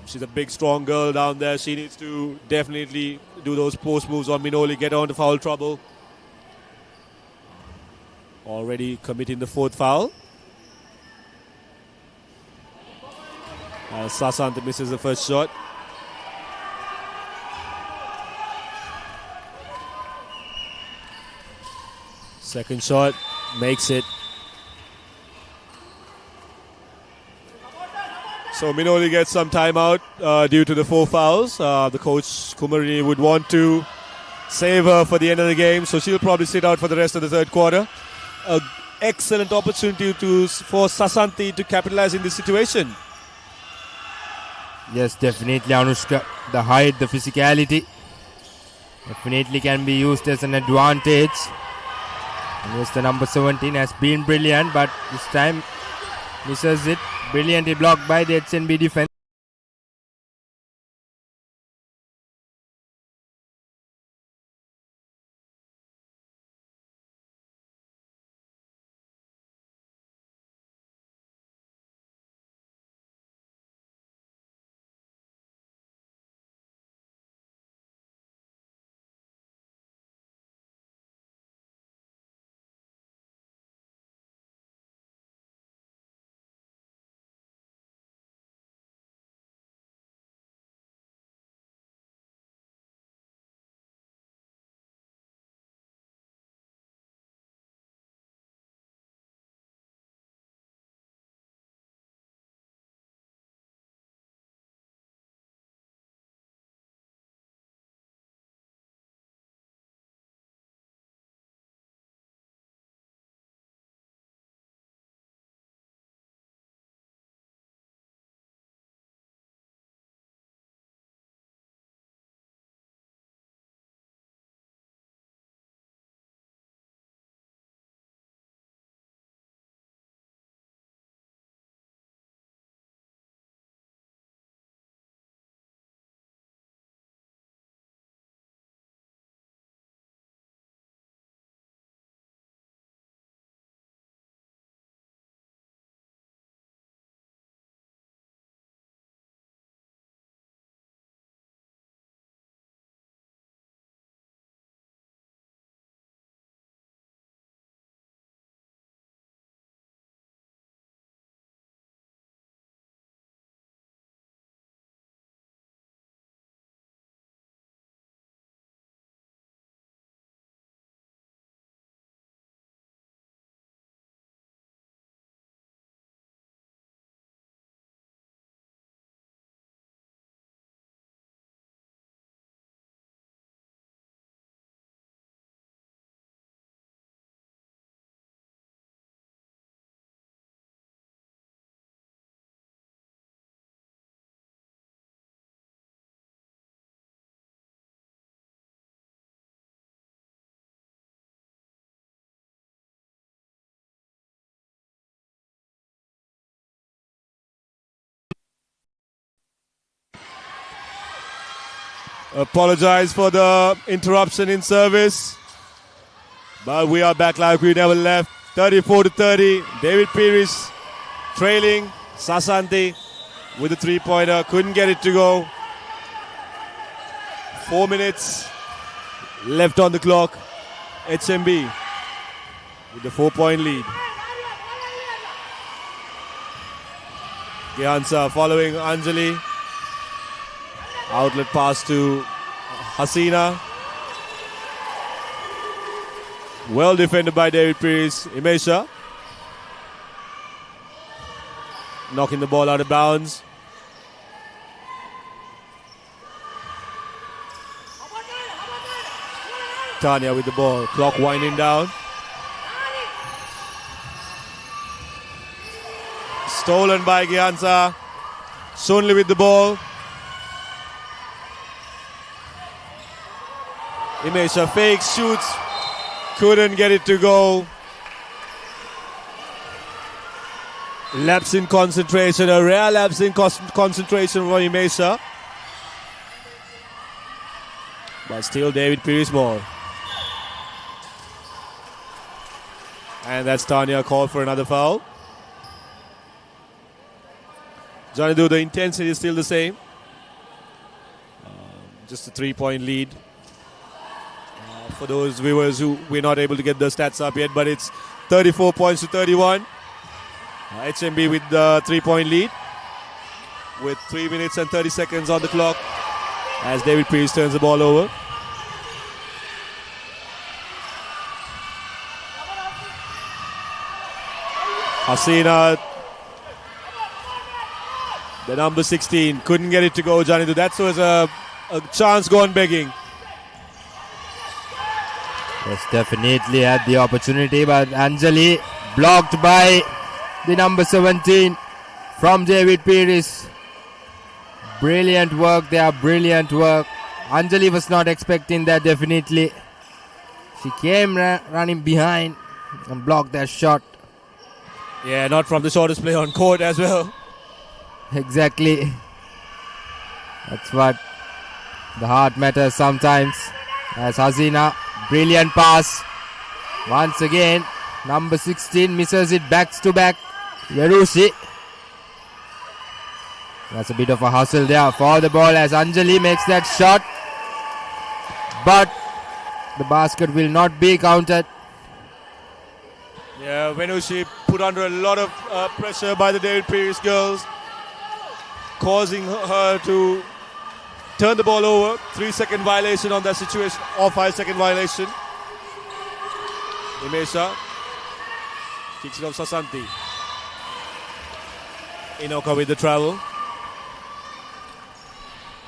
She's a big, strong girl down there. She needs to definitely do those post moves on Minoli, get her into foul trouble. Already committing the 4th foul. Sasanta misses the first shot. Second shot, makes it. So Minoli gets some timeout due to the 4 fouls. The coach Kumari would want to save her for the end of the game, so she'll probably sit out for the rest of the third quarter. An excellent opportunity for Sasanti to capitalize in this situation. Yes, definitely, Anushka. The height, the physicality definitely can be used as an advantage. And yes, the number 17 has been brilliant, but this time misses it. Brilliantly blocked by the HNB defense. Apologize for the interruption in service. But we are back like we never left. 34-30. David Peiris trailing. Sasanti with a three-pointer. Couldn't get it to go. 4 minutes left on the clock. HMB with the 4-point lead. Gyansa following Anjali. Outlet pass to Hasina. Well defended by David Peiris. Imesha knocking the ball out of bounds. Tanya with the ball. Clock winding down. Stolen by Gyansa. Sonli with the ball. Imesha fakes, shoots. Couldn't get it to go. Lapse in concentration. A rare lapse in concentration for Imesha. But still David Peiris ball. And that's Tanya called for another foul. Johnny Do, the intensity is still the same. Just a 3-point lead. For those viewers who we're not able to get the stats up yet, but it's 34 points to 31. HMB with the 3-point lead with 3 minutes and 30 seconds on the clock as David Peiris turns the ball over. Hasina, the number 16, couldn't get it to go, Johnny. That was a chance gone begging. Yes, definitely had the opportunity, but Anjali blocked by the number 17 from David Peiris. Brilliant work there, brilliant work. Anjali was not expecting that, definitely. She came running behind and blocked that shot. Yeah, not from the shortest play on court as well. Exactly. That's what the heart matters sometimes. As Hasina, brilliant pass. Once again, number 16 misses it backs to back. Verushi. That's a bit of a hustle there for the ball as Anjali makes that shot. But the basket will not be counted. Yeah, Venushi put under a lot of pressure by the David Peiris girls, causing her to turn the ball over. 3-second violation on that situation, or 5-second violation. Imesha kicks it off Sasanti. Inoka with the travel.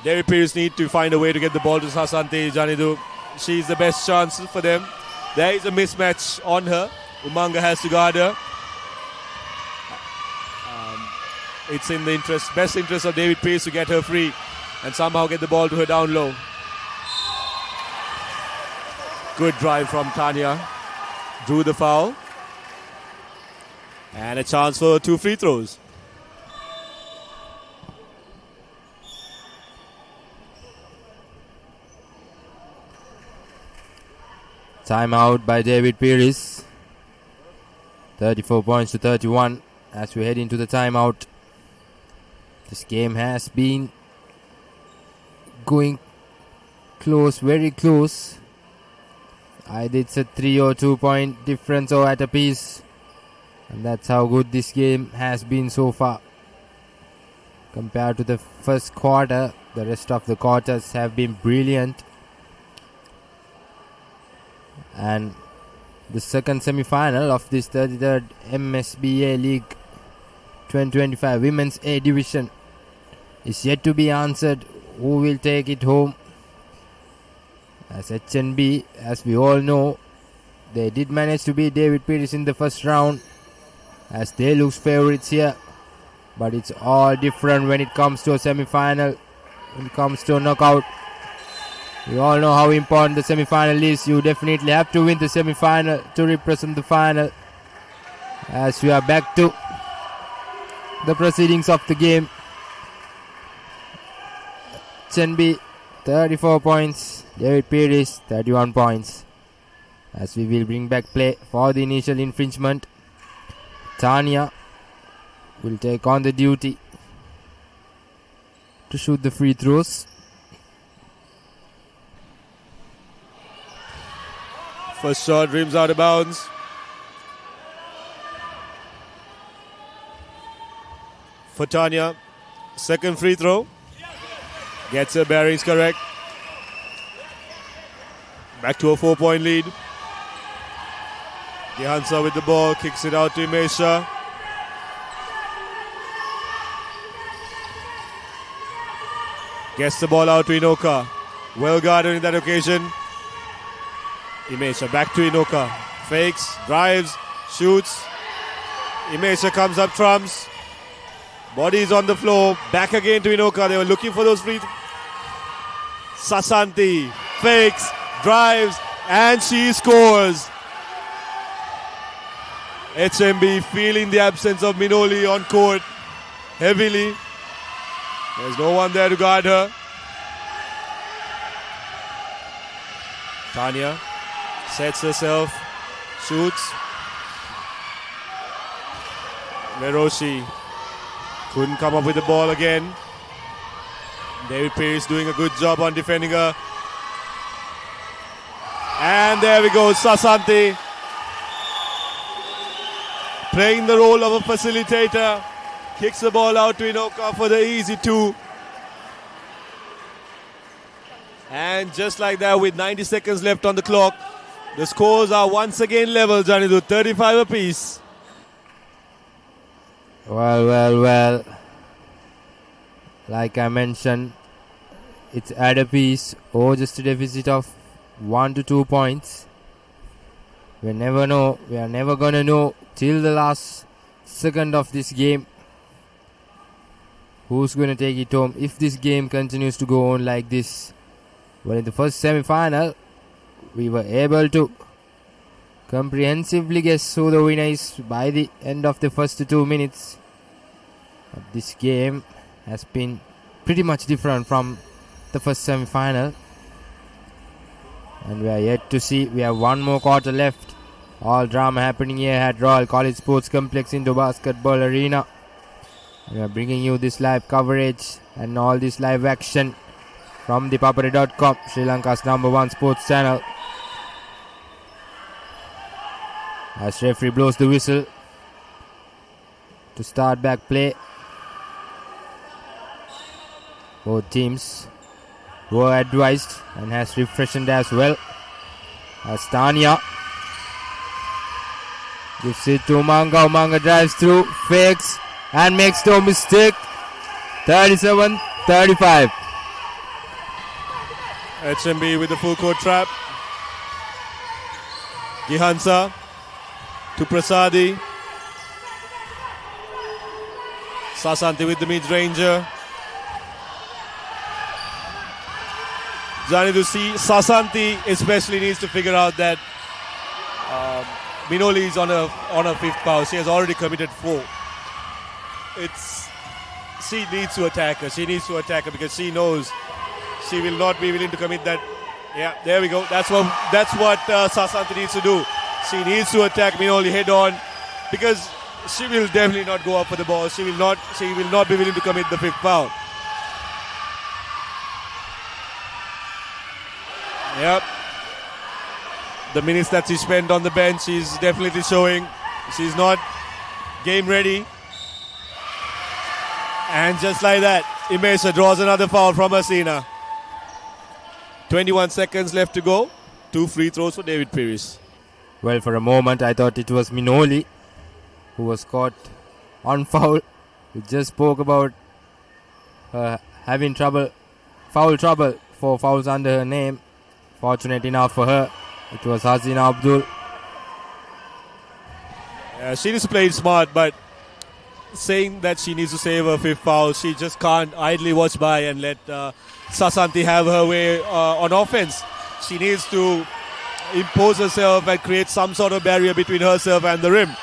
David Peiris need to find a way to get the ball to Sasanti. Janidu, she's the best chance for them. There is a mismatch on her. Umanga has to guard her. It's in the best interest of David Peiris to get her free and somehow get the ball to her down low. Good drive from Tanya. Drew the foul. And a chance for 2 free throws. Timeout by David Peiris. 34 points to 31 as we head into the timeout. This game has been going close, very close. Either it's a 3 or 2 point difference or at a piece. And that's how good this game has been so far. Compared to the first quarter, the rest of the quarters have been brilliant. And the second semi-final of this 33rd MSBA League 2025 Women's A Division is yet to be answered. Who will take it home? As HNB, as we all know, they did manage to beat David Peiris in the first round, as they look favourites here. But it's all different when it comes to a semi-final, when it comes to a knockout. We all know how important the semi-final is. You definitely have to win the semi-final to represent the final. As we are back to the proceedings of the game. Chenbi 34 points. David Peiris, 31 points. As we will bring back play for the initial infringement. Tanya will take on the duty to shoot the free throws. First shot rims out of bounds. For Tanya, second free throw. Gets her bearings correct. Back to a 4-point lead. Gihansa with the ball, kicks it out to Imesha. Gets the ball out to Inoka. Well guarded in that occasion. Imesha back to Inoka. Fakes, drives, shoots. Imesha comes up, trumps. Bodies on the floor. Back again to Inoka. They were looking for those free. Sasanti fakes, drives, and she scores. HMB feeling the absence of Minoli on court heavily. There's no one there to guard her. Tanya sets herself, shoots. Meroshi couldn't come up with the ball again. David Peiris doing a good job on defending her. And there we go, Sasanti playing the role of a facilitator. Kicks the ball out to Inoka for the easy 2. And just like that, with 90 seconds left on the clock, the scores are once again level, Janidu, 35 apiece. Well. Like I mentioned, it's at a piece or just a deficit of 1 to 2 points. We never know. We are never gonna know till the last second of this game who's gonna take it home if this game continues to go on like this. Well, in the first semi-final, we were able to comprehensively guess who the winner is by the end of the first 2 minutes. But this game has been pretty much different from the first semi-final. And we are yet to see. We have one more quarter left. All drama happening here at Royal College Sports Complex Indoor Basketball Arena. We are bringing you this live coverage and all this live action from ThePapare.com, Sri Lanka's #1 sports channel. As referee blows the whistle to start back play. Both teams were advised and has refreshed as well. As Tanya gives it to Umanga. Umanga drives through, fakes and makes no mistake. 37-35. HMB with the full court trap. Gihansa to Prasadi. Sasanti with the mid-ranger. Johnny, to see Sasanti especially needs to figure out that Minoli is on a 5th foul. She has already committed 4. She needs to attack her. She needs to attack her because she knows she will not be willing to commit that. Yeah, there we go. That's what Sasanti needs to do. She needs to attack Minoli head on because she will definitely not go up for the ball. She will not be willing to commit the 5th foul. Yep. The minutes that she spent on the bench is definitely showing she's not game ready. And just like that, Imesha draws another foul from Hasina. 21 seconds left to go. 2 free throws for David Peiris. Well, for a moment I thought it was Minoli who was caught on foul. We just spoke about having foul trouble, 4 fouls under her name. Fortunate enough for her, it was Hasina Abdul. Yeah, she just played smart, but saying that she needs to save her 5th foul, she just can't idly watch by and let Sasanti have her way on offense. She needs to impose herself and create some sort of barrier between herself and the rim.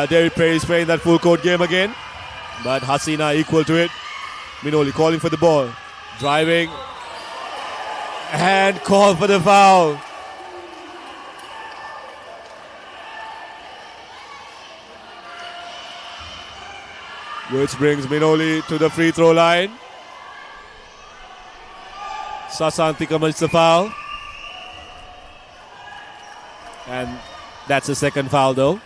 David Peiris playing that full court game again, but Hasina equal to it. Minoli calling for the ball, driving, And call for the foul. Which brings Minoli to the free throw line. Sasanti commits the foul. And that's the second foul though.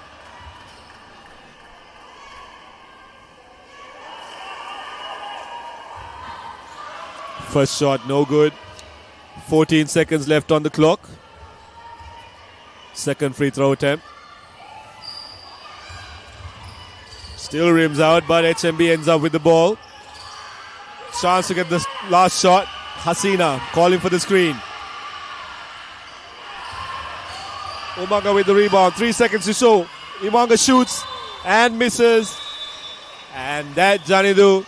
First shot no good. 14 seconds left on the clock. Second free throw attempt. Still rims out, but HMB ends up with the ball. Chance to get the last shot. Hasina calling for the screen. Umanga with the rebound. 3 seconds to show. Umanga shoots and misses. And that, Janidu,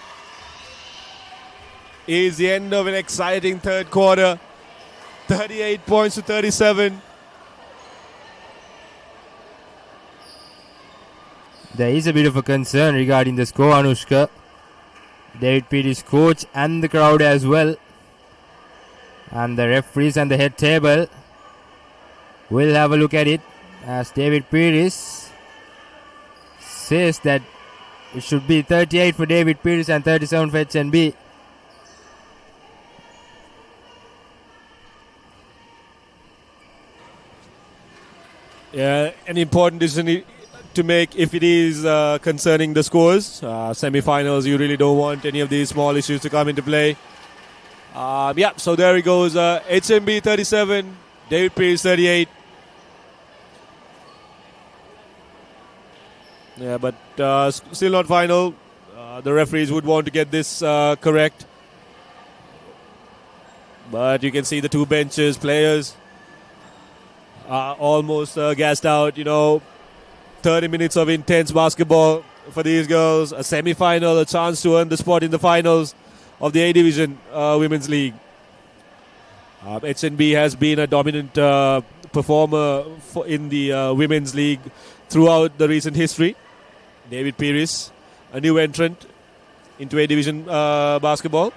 is the end of an exciting third quarter. 38 points to 37. There is a bit of a concern regarding the score, Anushka. David Peiris, coach, and the crowd as well, and the referees and the head table will have a look at it, as David Peiris says that it should be 38 for David Peiris and 37 for HNB. Yeah, an important decision to make if it is concerning the scores. Semi-finals, you really don't want any of these small issues to come into play. Yeah, so there he goes. HMB 37, David Peiris 38. Yeah, but still not final. The referees would want to get this correct. But you can see the two benches, players are almost gassed out, 30 minutes of intense basketball for these girls. A semi-final, a chance to earn the spot in the finals of the A Division Women's League. HNB has been a dominant performer in the Women's League throughout the recent history. David Peiris, a new entrant into A Division basketball.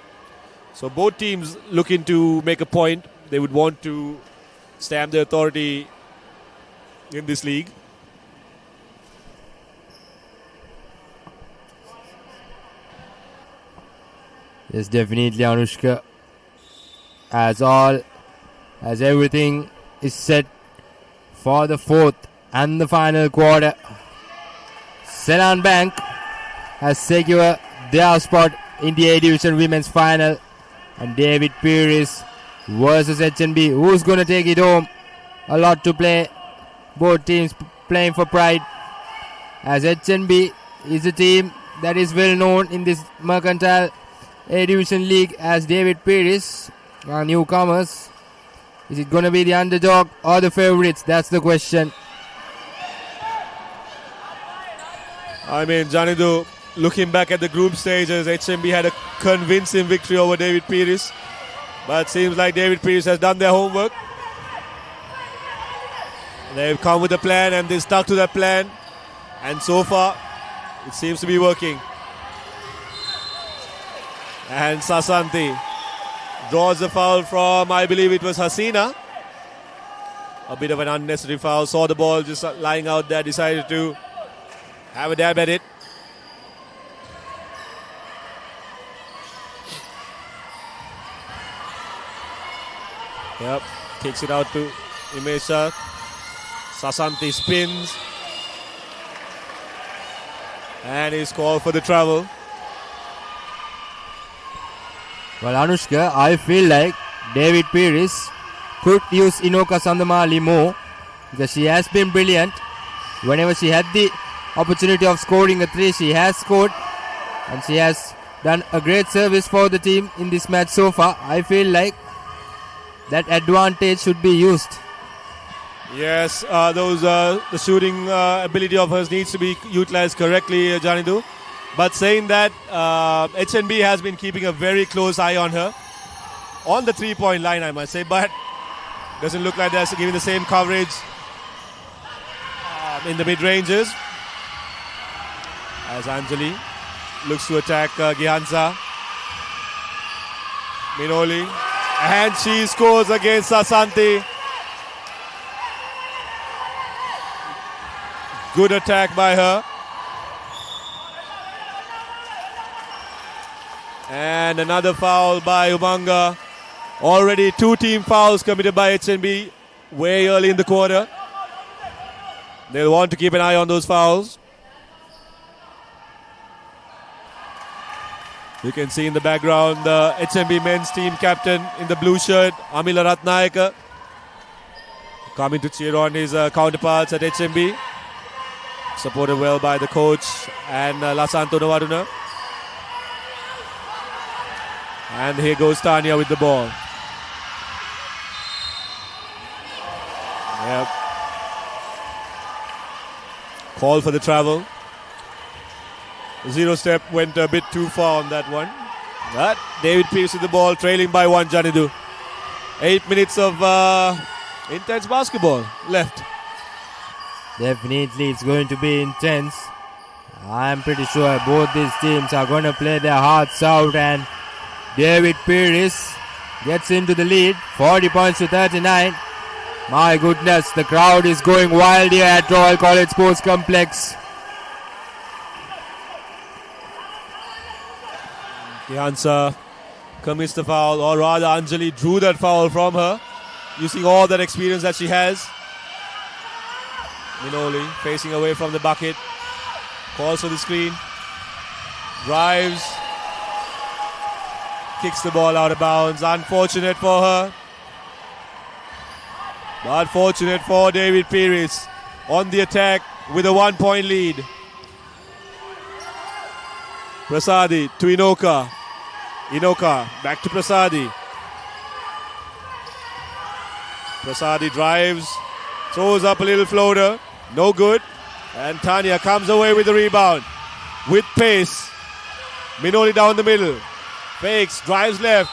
So both teams looking to make a point. They would want to stamp their authority in this league. Yes, definitely, Anushka. As everything is set for the fourth and the final quarter. Selan Bank has secured their spot in the A Division Women's Final. And David Peiris versus HNB. Who's going to take it home? A lot to play. Both teams playing for pride. As HNB is a team that is well known in this mercantile A Division League as David Peiris are newcomers. Is it going to be the underdog or the favorites? That's the question. I mean, Janidu, looking back at the group stages, HMB had a convincing victory over David Peiris. But seems like David Peiris has done their homework. They've come with a plan and they stuck to that plan. And so far, it seems to be working. And Sasanti draws a foul from, I believe it was Hasina. A bit of an unnecessary foul. Saw the ball just lying out there, decided to have a dab at it. Yep, kicks it out to Imesha. Sasanti spins. And he's called for the travel. Well, Anushka, I feel like David Peiris could use Inoka Sandamali more because she has been brilliant. Whenever she had the opportunity of scoring a three, she has scored. And she has done a great service for the team in this match so far. I feel like that advantage should be used. Yes, the shooting ability of hers needs to be utilized correctly, Janidu. But saying that, HNB has been keeping a very close eye on her. On the three-point line, I must say, but doesn't look like they're giving the same coverage in the mid-ranges. As Anjali looks to attack Gihansa. Minoli And she scores against Asante. Good attack by her. And another foul by Umanga. Already 2 team fouls committed by HNB way early in the quarter. They'll want to keep an eye on those fouls. You can see in the background the HNB men's team captain in the blue shirt, Amila Ratnayaka, coming to cheer on his counterparts at HNB. Supported well by the coach and Lasanto Nawaduna. And here goes Tanya with the ball. Yep. Call for the travel. 0 step went a bit too far on that one. But David Peiris with the ball, trailing by 1, Janidu. 8 minutes of intense basketball left. Definitely it's going to be intense. I'm pretty sure both these teams are going to play their hearts out, and David Peiris gets into the lead, 40 points to 39. My goodness, the crowd is going wild here at Royal College Sports Complex. Kihansa commits the foul, or rather Anjali drew that foul from her, using all that experience that she has. Minoli facing away from the bucket, calls for the screen, drives, kicks the ball out of bounds. Unfortunate for her, but fortunate for David Peiris on the attack with a 1-point lead. Prasadi to Inoka. Inoka back to Prasadi. Prasadi drives, throws up a little floater, no good. And Tanya comes away with the rebound with pace. Minoli down the middle, fakes, drives left,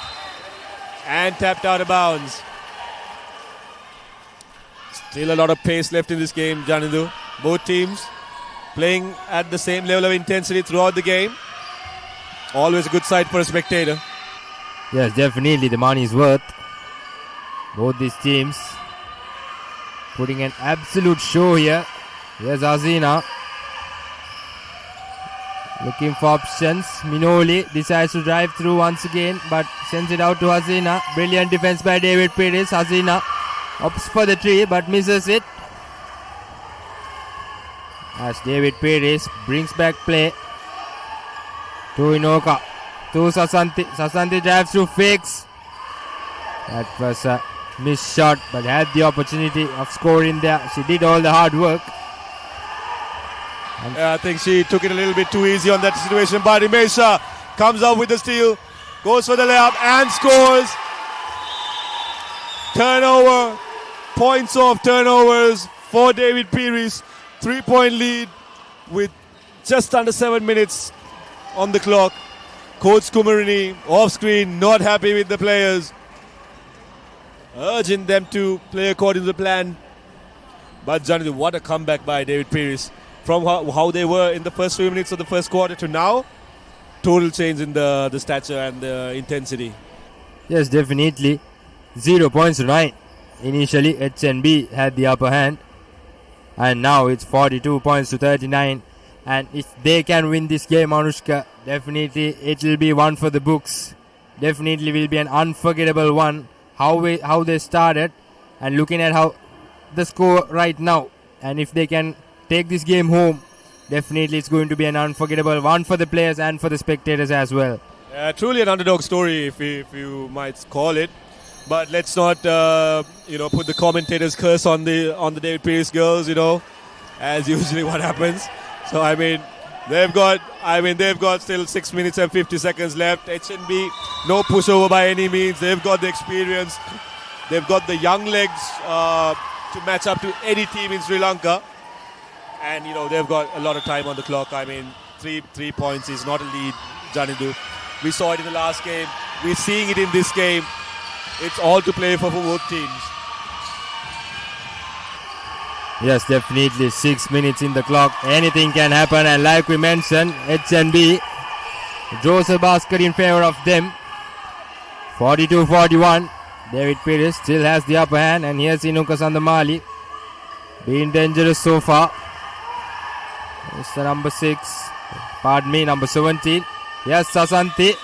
and tapped out of bounds. Still a lot of pace left in this game, Janidu. Both teams playing at the same level of intensity throughout the game. Always a good sight for a spectator. Yes, definitely the money is worth. Both these teams putting an absolute show here. Here's Azina looking for options. Minoli decides to drive through once again, but sends it out to Azina. Brilliant defense by David Peiris. Azina opts for the tree but misses it, as David Peiris brings back play to Inoka, to Sasanti. Sasanti drives through, fakes. That was a missed shot, but had the opportunity of scoring there. She did all the hard work. I think she took it a little bit too easy on that situation. But Imesha comes up with the steal, goes for the layup and scores. Turnover, points off turnovers for David Peiris. 3-point lead with just under 7 minutes on the clock. Coach Kumarini off screen, not happy with the players, urging them to play according to the plan. But Janadu, what a comeback by David Peiris. From how they were in the first 3 minutes of the first quarter to now, total change in the stature and the intensity. Yes, definitely. 0 points to 9. Initially, HNB had the upper hand, and now it's 42 points to 39. And if they can win this game, Anushka, definitely it will be one for the books. Definitely will be an unforgettable one. How they started, and looking at how the score right now, and if they can take this game home, definitely it's going to be an unforgettable one for the players and for the spectators as well. Truly an underdog story, if you might call it. But let's not put the commentators' curse on the David Peiris girls, as usually what happens. So they've got still 6 minutes and 50 seconds left. HNB, no pushover by any means. They've got the experience. They've got the young legs to match up to any team in Sri Lanka. And they've got a lot of time on the clock. 3 points is not a lead, Janidu. We saw it in the last game. We're seeing it in this game. It's all to play for both teams. Yes, definitely 6 minutes in the clock. Anything can happen, and like we mentioned, HNB draws a basket in favor of them. 42-41. David Peiris still has the upper hand, and here's Inuka Sandamali. Being dangerous so far. It's the number 6. Pardon me, number 17. Yes, Sasanti.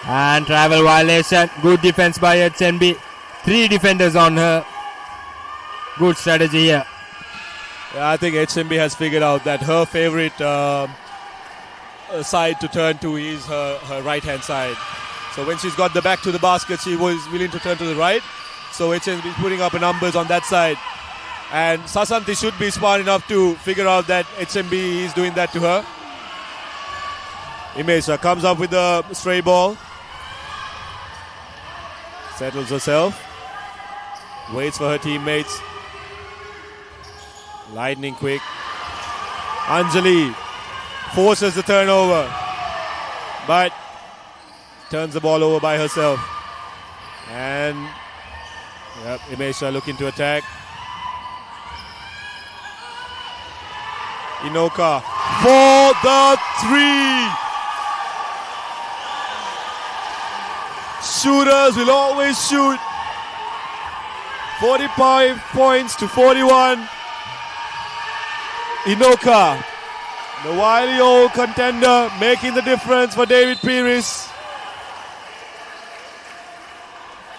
And travel violation. Good defense by HNB. 3 defenders on her. Good strategy here. Yeah, I think HMB has figured out that her favorite side to turn to is her right-hand side. So when she's got the back to the basket, she was willing to turn to the right. So HMB is putting up numbers on that side. And Sasanti should be smart enough to figure out that HMB is doing that to her. Imesha comes up with the stray ball. Settles herself. Waits for her teammates. Lightning quick. Anjali forces the turnover, but turns the ball over by herself. And Imesha looking to attack. Inoka for the 3. Shooters will always shoot. 45 points to 41. Inoka, the wily old contender, making the difference for David Peiris.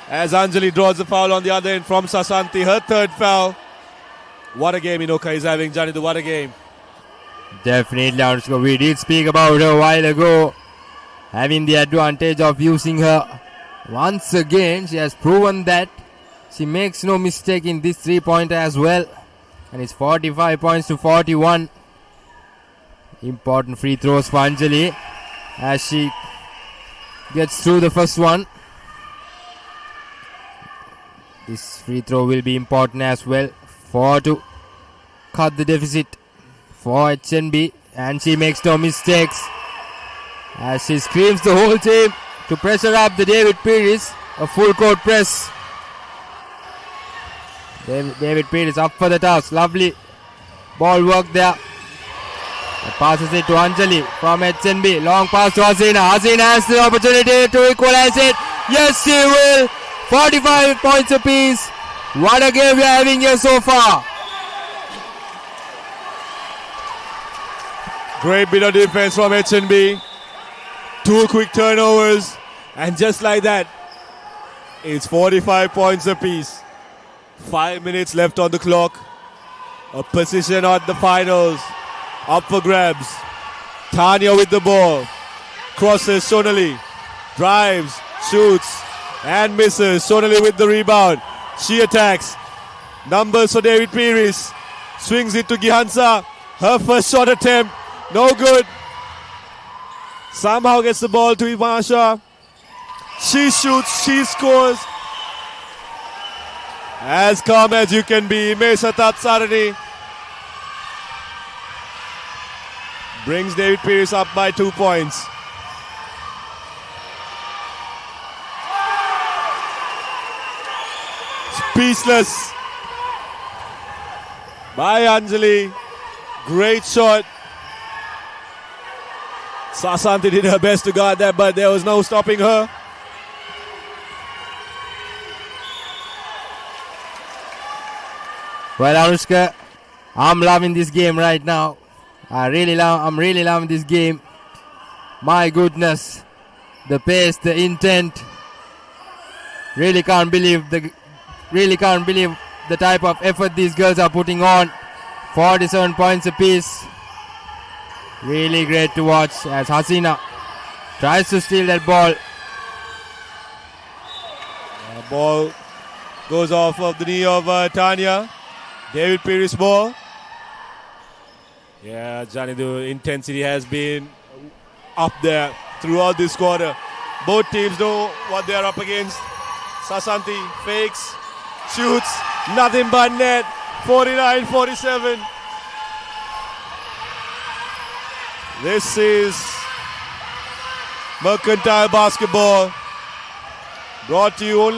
As Anjali draws the foul on the other end from Sasanti, her 3rd foul. What a game Inoka is having, Janidu, what a game. Definitely, Anushka. We did speak about her a while ago, having the advantage of using her. Once again, she has proven that she makes no mistake in this 3-pointer as well. And it's 45 points to 41. Important free throws for Anjali as she gets through the first one. This free throw will be important as well to cut the deficit for HNB. And she makes no mistakes as she screams the whole team to pressure up the David Peiris. A full court press. David Peiris up for the toss. Lovely ball work there. Passes it to Anjali from HNB. Long pass to Hasina. Hasina has the opportunity to equalize it. Yes, she will. 45 points apiece. What a game we are having here so far. Great bit of defense from HNB. 2 quick turnovers. And just like that, it's 45 points apiece. 5 minutes left on the clock. A position on the finals. Up for grabs. Tanya with the ball. Crosses Sonali. Drives. Shoots. And misses. Sonali with the rebound. She attacks. Numbers for David Peiris. Swings it to Gihansa. Her first shot attempt. No good. Somehow gets the ball to Ivansha. She shoots. She scores. As calm as you can be, Imesha Tatsarani brings David Peiris up by 2 points. Speechless by Anjali. Great shot. Sasanti did her best to guard that, but there was no stopping her. Well, Anushka, I'm loving this game right now. I'm really loving this game. My goodness, the pace, the intent. Really can't believe the type of effort these girls are putting on. 47 points apiece. Really great to watch as Hasina tries to steal that ball. The ball goes off of the knee of Tanya. David Peiris ball. Yeah, Johnny, the intensity has been up there throughout this quarter. Both teams know what they are up against. Sasanti fakes, shoots, nothing but net. 49-47. This is Mercantile Basketball. Brought to you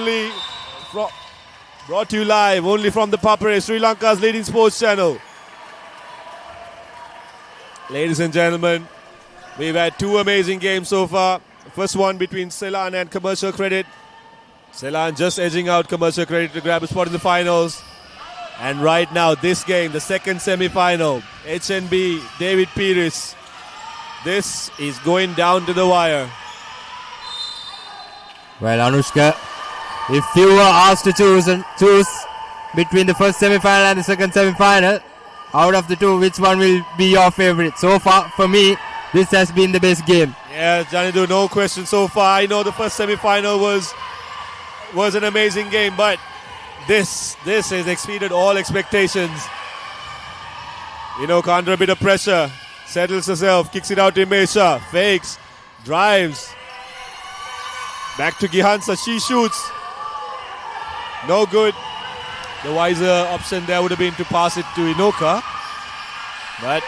live only from the Papare, Sri Lanka's leading sports channel. Ladies and gentlemen, we've had 2 amazing games so far. First one between Ceylon and Commercial Credit. Ceylon just edging out Commercial Credit to grab a spot in the finals. And right now, this game, the second semi-final, HNB, David Peiris. This is going down to the wire. Well, Anushka, if you were asked to choose between the first semi-final and the second semi-final, out of the two, which one will be your favorite? So far, for me, this has been the best game. Yeah, Janidu, no question so far. I know the first semi-final was an amazing game, but this has exceeded all expectations. Inoka under a bit of pressure, settles herself, kicks it out to Imesha, fakes, drives. Back to Gihansa, she shoots. No good. The wiser option there would have been to pass it to Inoka. But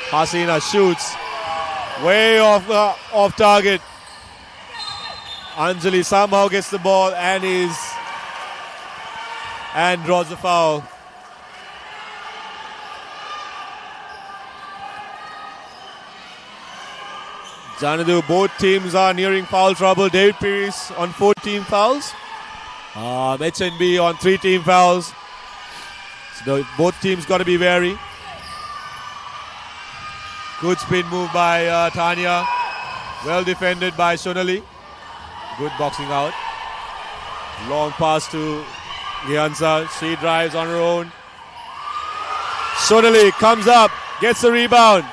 Hasina shoots. Way off target. Anjali somehow gets the ball and draws the foul. Janadu, both teams are nearing foul trouble. David Peiris on 14 fouls. HNB on 3 team fouls. So both teams got to be wary. Good spin move by Tanya. Well defended by Sonali. Good boxing out. Long pass to Gihansa. She drives on her own. Sonali comes up, gets the rebound.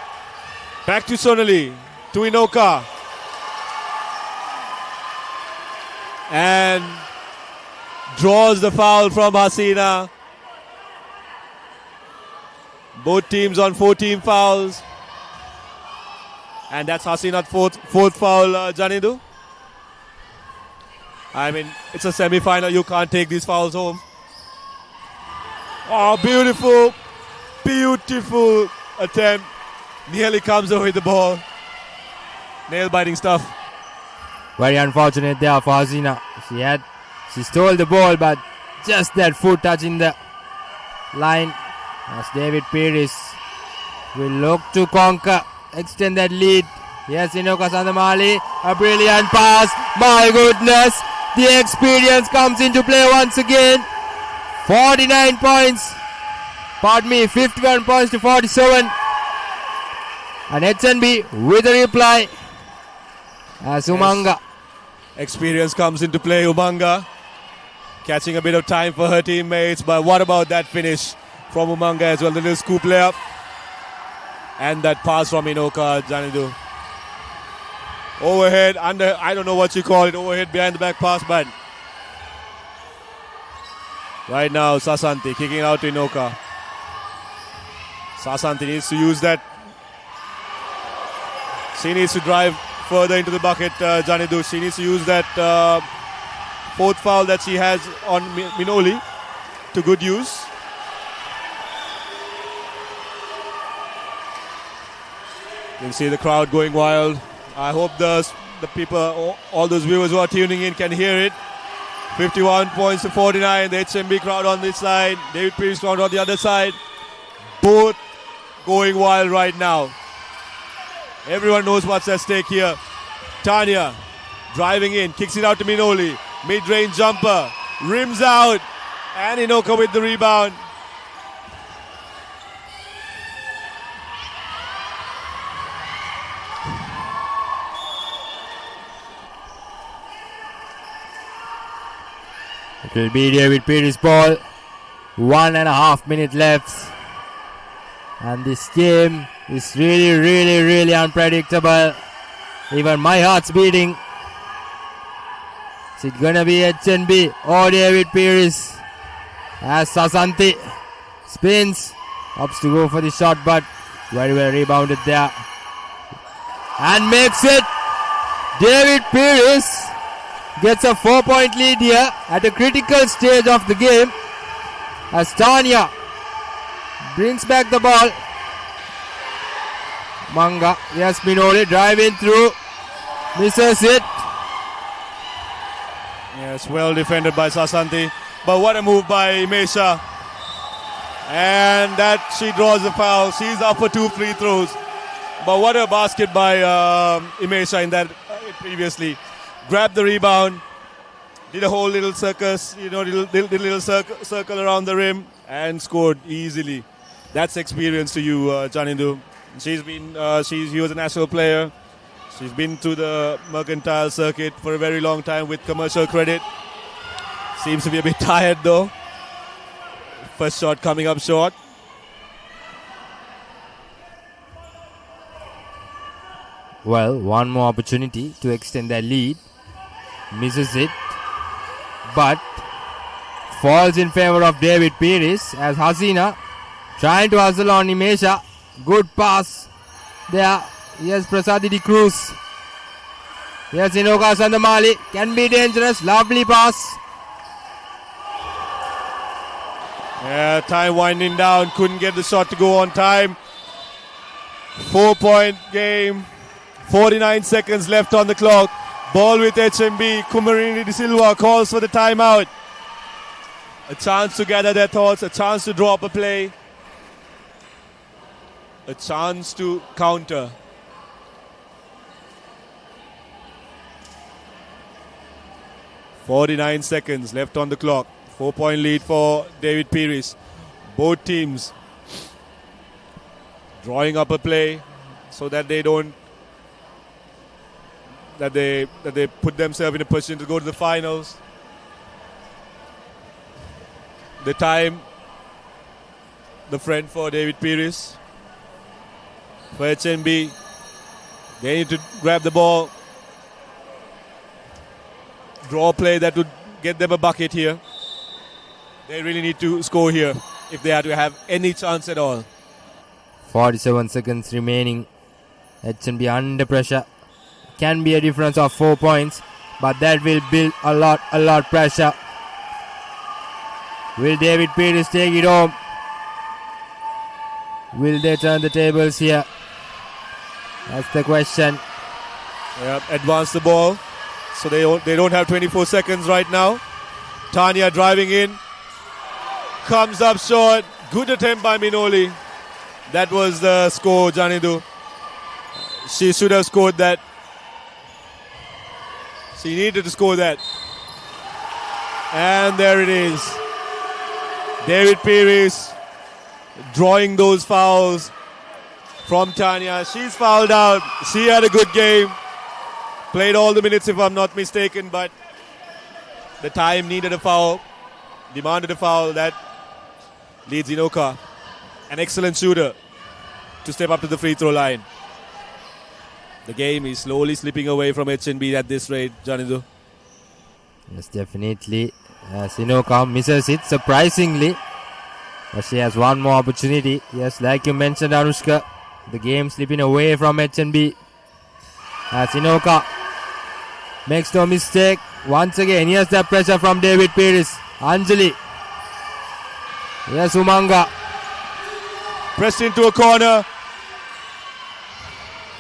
Back to Sonali, to Inoka. And draws the foul from Hasina. Both teams on 14 fouls. And that's Hasina's fourth foul, Janidu. I mean, it's a semi-final. You can't take these fouls home. Oh, beautiful attempt. Nearly comes away with the ball. Nail-biting stuff. Very unfortunate there for Hasina. She stole the ball, but just that foot touching the line. As David Peiris will look to conquer, extend that lead. Yes, Inoka Sandamali, a brilliant pass. My goodness, the experience comes into play once again. 49 points. Pardon me, 51 points to 47. And HNB with a reply as Umanga. Experience comes into play, Umanga. Catching a bit of time for her teammates, but what about that finish from Umanga as well? The little scoop layup. And that pass from Inoka, Janidu. Overhead, under, I don't know what you call it, overhead behind the back pass, but right now Sasanti kicking out to Inoka. Sasanti needs to use that. She needs to drive further into the bucket, Janidu. She needs to use that fourth foul that she has on Minoli to good use. You can see the crowd going wild. I hope the people, all those viewers who are tuning in can hear it. 51 points to 49. The HMB crowd on this side. David Peiris crowd on the other side. Both going wild right now. Everyone knows what's at stake here. Tanya driving in, kicks it out to Minoli. Mid-range jumper, rims out. And Inoka with the rebound. It will be David Peiris' ball. 1.5 minutes left. And this game is really unpredictable. Even my heart's beating. Is it gonna be HNB or David Peiris? As Sasanti spins, opts to go for the shot, but very well rebounded there. And makes it. David Peiris gets a 4-point lead here at a critical stage of the game. As Tanya brings back the ball. Manga, yes, Minoli driving through, misses it. Yes, well defended by Sasanti. But what a move by Imesha. And that she draws the foul. She's up for 2 free throws. But what a basket by Imesha in that previously. grabbed the rebound, did a whole little circus, little circle around the rim and scored easily. That's experience to you, Janindu. He was a national player. She's been to the mercantile circuit for a very long time with commercial credit. Seems to be a bit tired though. First shot coming up short. Well, one more opportunity to extend their lead. Misses it, but falls in favor of David Peiris as Hasina trying to hustle on Imesha. Good pass there. Yes, Prasadidi Cruz. Yes, Inoka Sandamali can be dangerous. Lovely pass. Yeah, time winding down. Couldn't get the shot to go on time. 4-point game. 49 seconds left on the clock. Ball with HMB. Kumarini De Silva calls for the timeout. A chance to gather their thoughts. A chance to draw up a play. A chance to counter. .49 seconds left on the clock. 4-point lead for David Peiris. Both teams drawing up a play so that they don't that they put themselves in a position to go to the finals. The time, the friend for David Peiris. For HNB, they need to grab the ball, draw a play that would get them a bucket here. They really need to score here if they are to have any chance at all. 47 seconds remaining. HNB under pressure. Can be a difference of 4 points, but that will build a lot pressure. Will David Peiris take it home? Will they turn the tables here? That's the question. Yeah, advance the ball. So they don't have 24 seconds right now. Tanya driving in. Comes up short. Good attempt by Minoli. That was the score, Janidu. She should have scored that. She needed to score that. And there it is. David Peiris drawing those fouls from Tanya. She's fouled out. She had a good game. Played all the minutes if I'm not mistaken, but the time needed a foul. Demanded a foul. That leads Inoka, an excellent shooter, to step up to the free throw line. The game is slowly slipping away from HNB at this rate, Janidu. Yes, definitely. As Inoka misses it surprisingly. But she has one more opportunity. Yes, like you mentioned, Anushka, the game slipping away from HNB. As Inoka makes no mistake. Once again, here's the pressure from David Peiris. Anjali. Yes, Umanga. Pressed into a corner.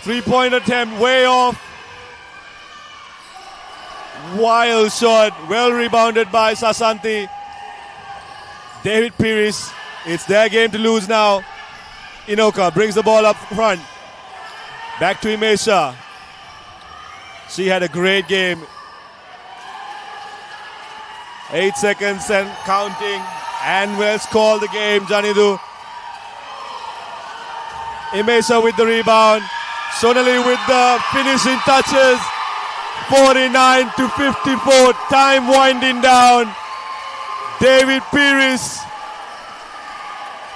3-point attempt, way off. Wild shot, well rebounded by Sasanti. David Peiris, it's their game to lose now. Inoka brings the ball up front. Back to Imesha. She had a great game. 8 seconds and counting. And let's call the game, Janidu. Imesha with the rebound. Sonali with the finishing touches. 49-54. Time winding down. David Peiris.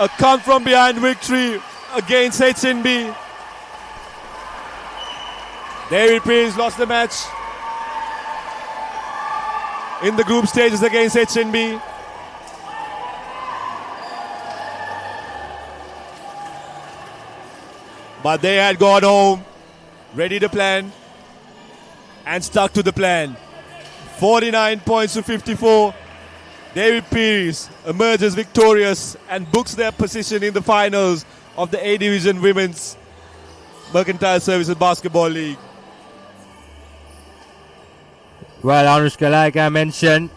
A come from behind victory against HNB. David Peiris lost the match in the group stages against HNB. But they had gone home, ready to plan, and stuck to the plan. 49 points to 54. David Peiris emerges victorious and books their position in the finals of the A Division Women's Mercantile Services Basketball League. Well, Anushka, like I mentioned,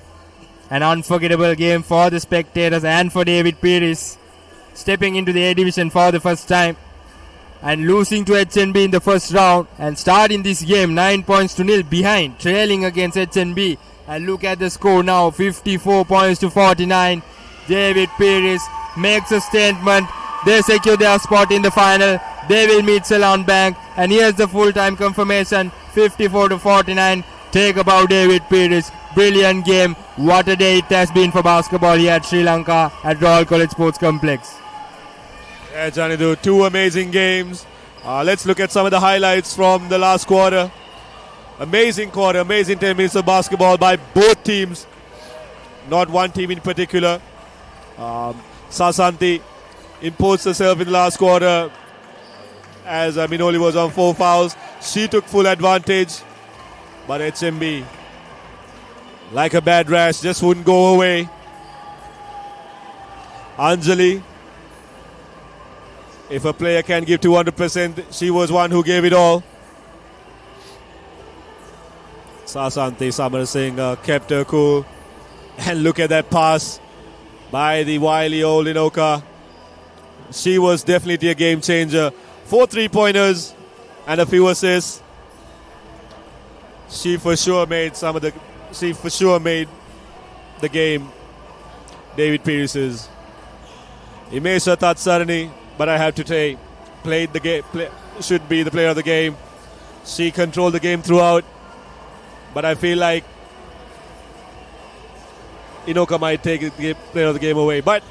an unforgettable game for the spectators and for David Peiris, stepping into the A Division for the first time. and losing to HNB in the first round and starting this game 9-0 behind, trailing against HNB. And look at the score now, 54 points to 49. David Peiris makes a statement. They secure their spot in the final. They will meet Ceylon Bank. And here's the full-time confirmation, 54 to 49. Take about David Peiris. Brilliant game. What a day it has been for basketball here at Sri Lanka at Royal College Sports Complex. Yeah, Janidu, two amazing games. Let's look at some of the highlights from the last quarter. Amazing quarter, amazing 10 minutes of basketball by both teams. Not one team in particular. Sasanti imposed herself in the last quarter as Minoli was on 4 fouls. She took full advantage. But HMB, like a bad rash, just wouldn't go away. Anjali, if a player can give 200%, she was one who gave it all. Sasanti Samar Singh kept her cool. And look at that pass by the wily old Inoka. She was definitely a game changer. 4 3-pointers and a few assists. She for sure made the game. David Peiris. Imesha Tatsarani, but I have to say, should be the player of the game. She controlled the game throughout, but I feel like Inoka might take the player of the game away. But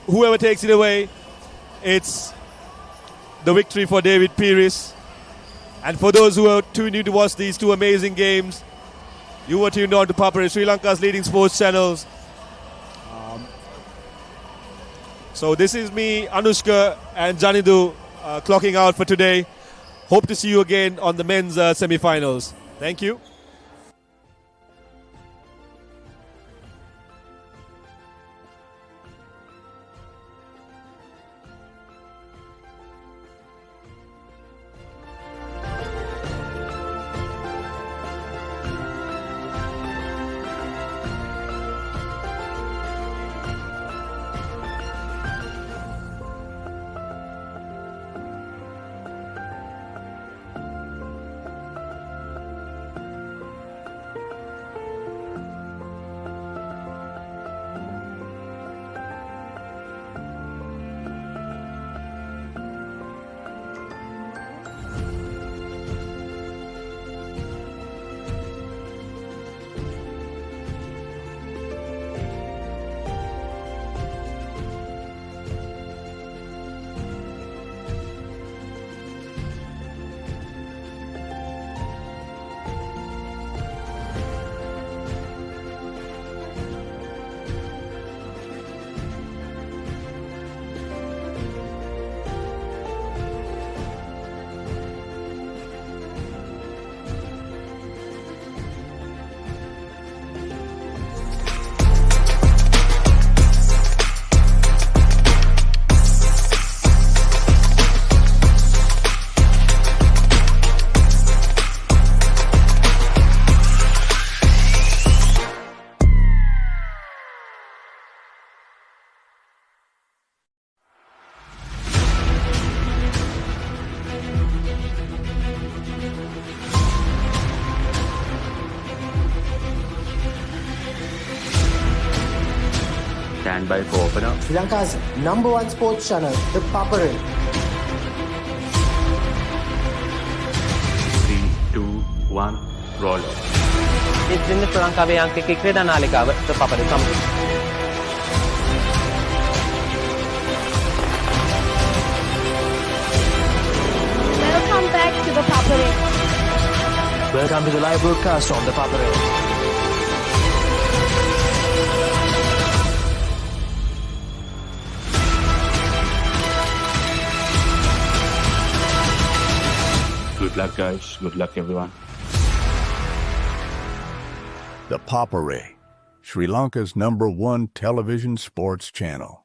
whoever takes it away, it's the victory for David Peiris. And for those who are too new to watch these two amazing games, you were tuned on to Papare, Sri Lanka's leading sports channels. So this is me, Anushka and Janidu clocking out for today. Hope to see you again on the men's semi-finals. Thank you. Stand by for opener. Sri Lanka's #1 sports channel, ThePapare. 3, 2, 1, roll. ඉතින් ශ්‍රී ලංකාවේ අංක 1 ක්‍රීඩා නාලිකාව ThePapare සමග. Welcome back to ThePapare. Welcome to the live broadcast on ThePapare. Good luck, guys. Good luck, everyone. ThePapare, Sri Lanka's #1 television sports channel.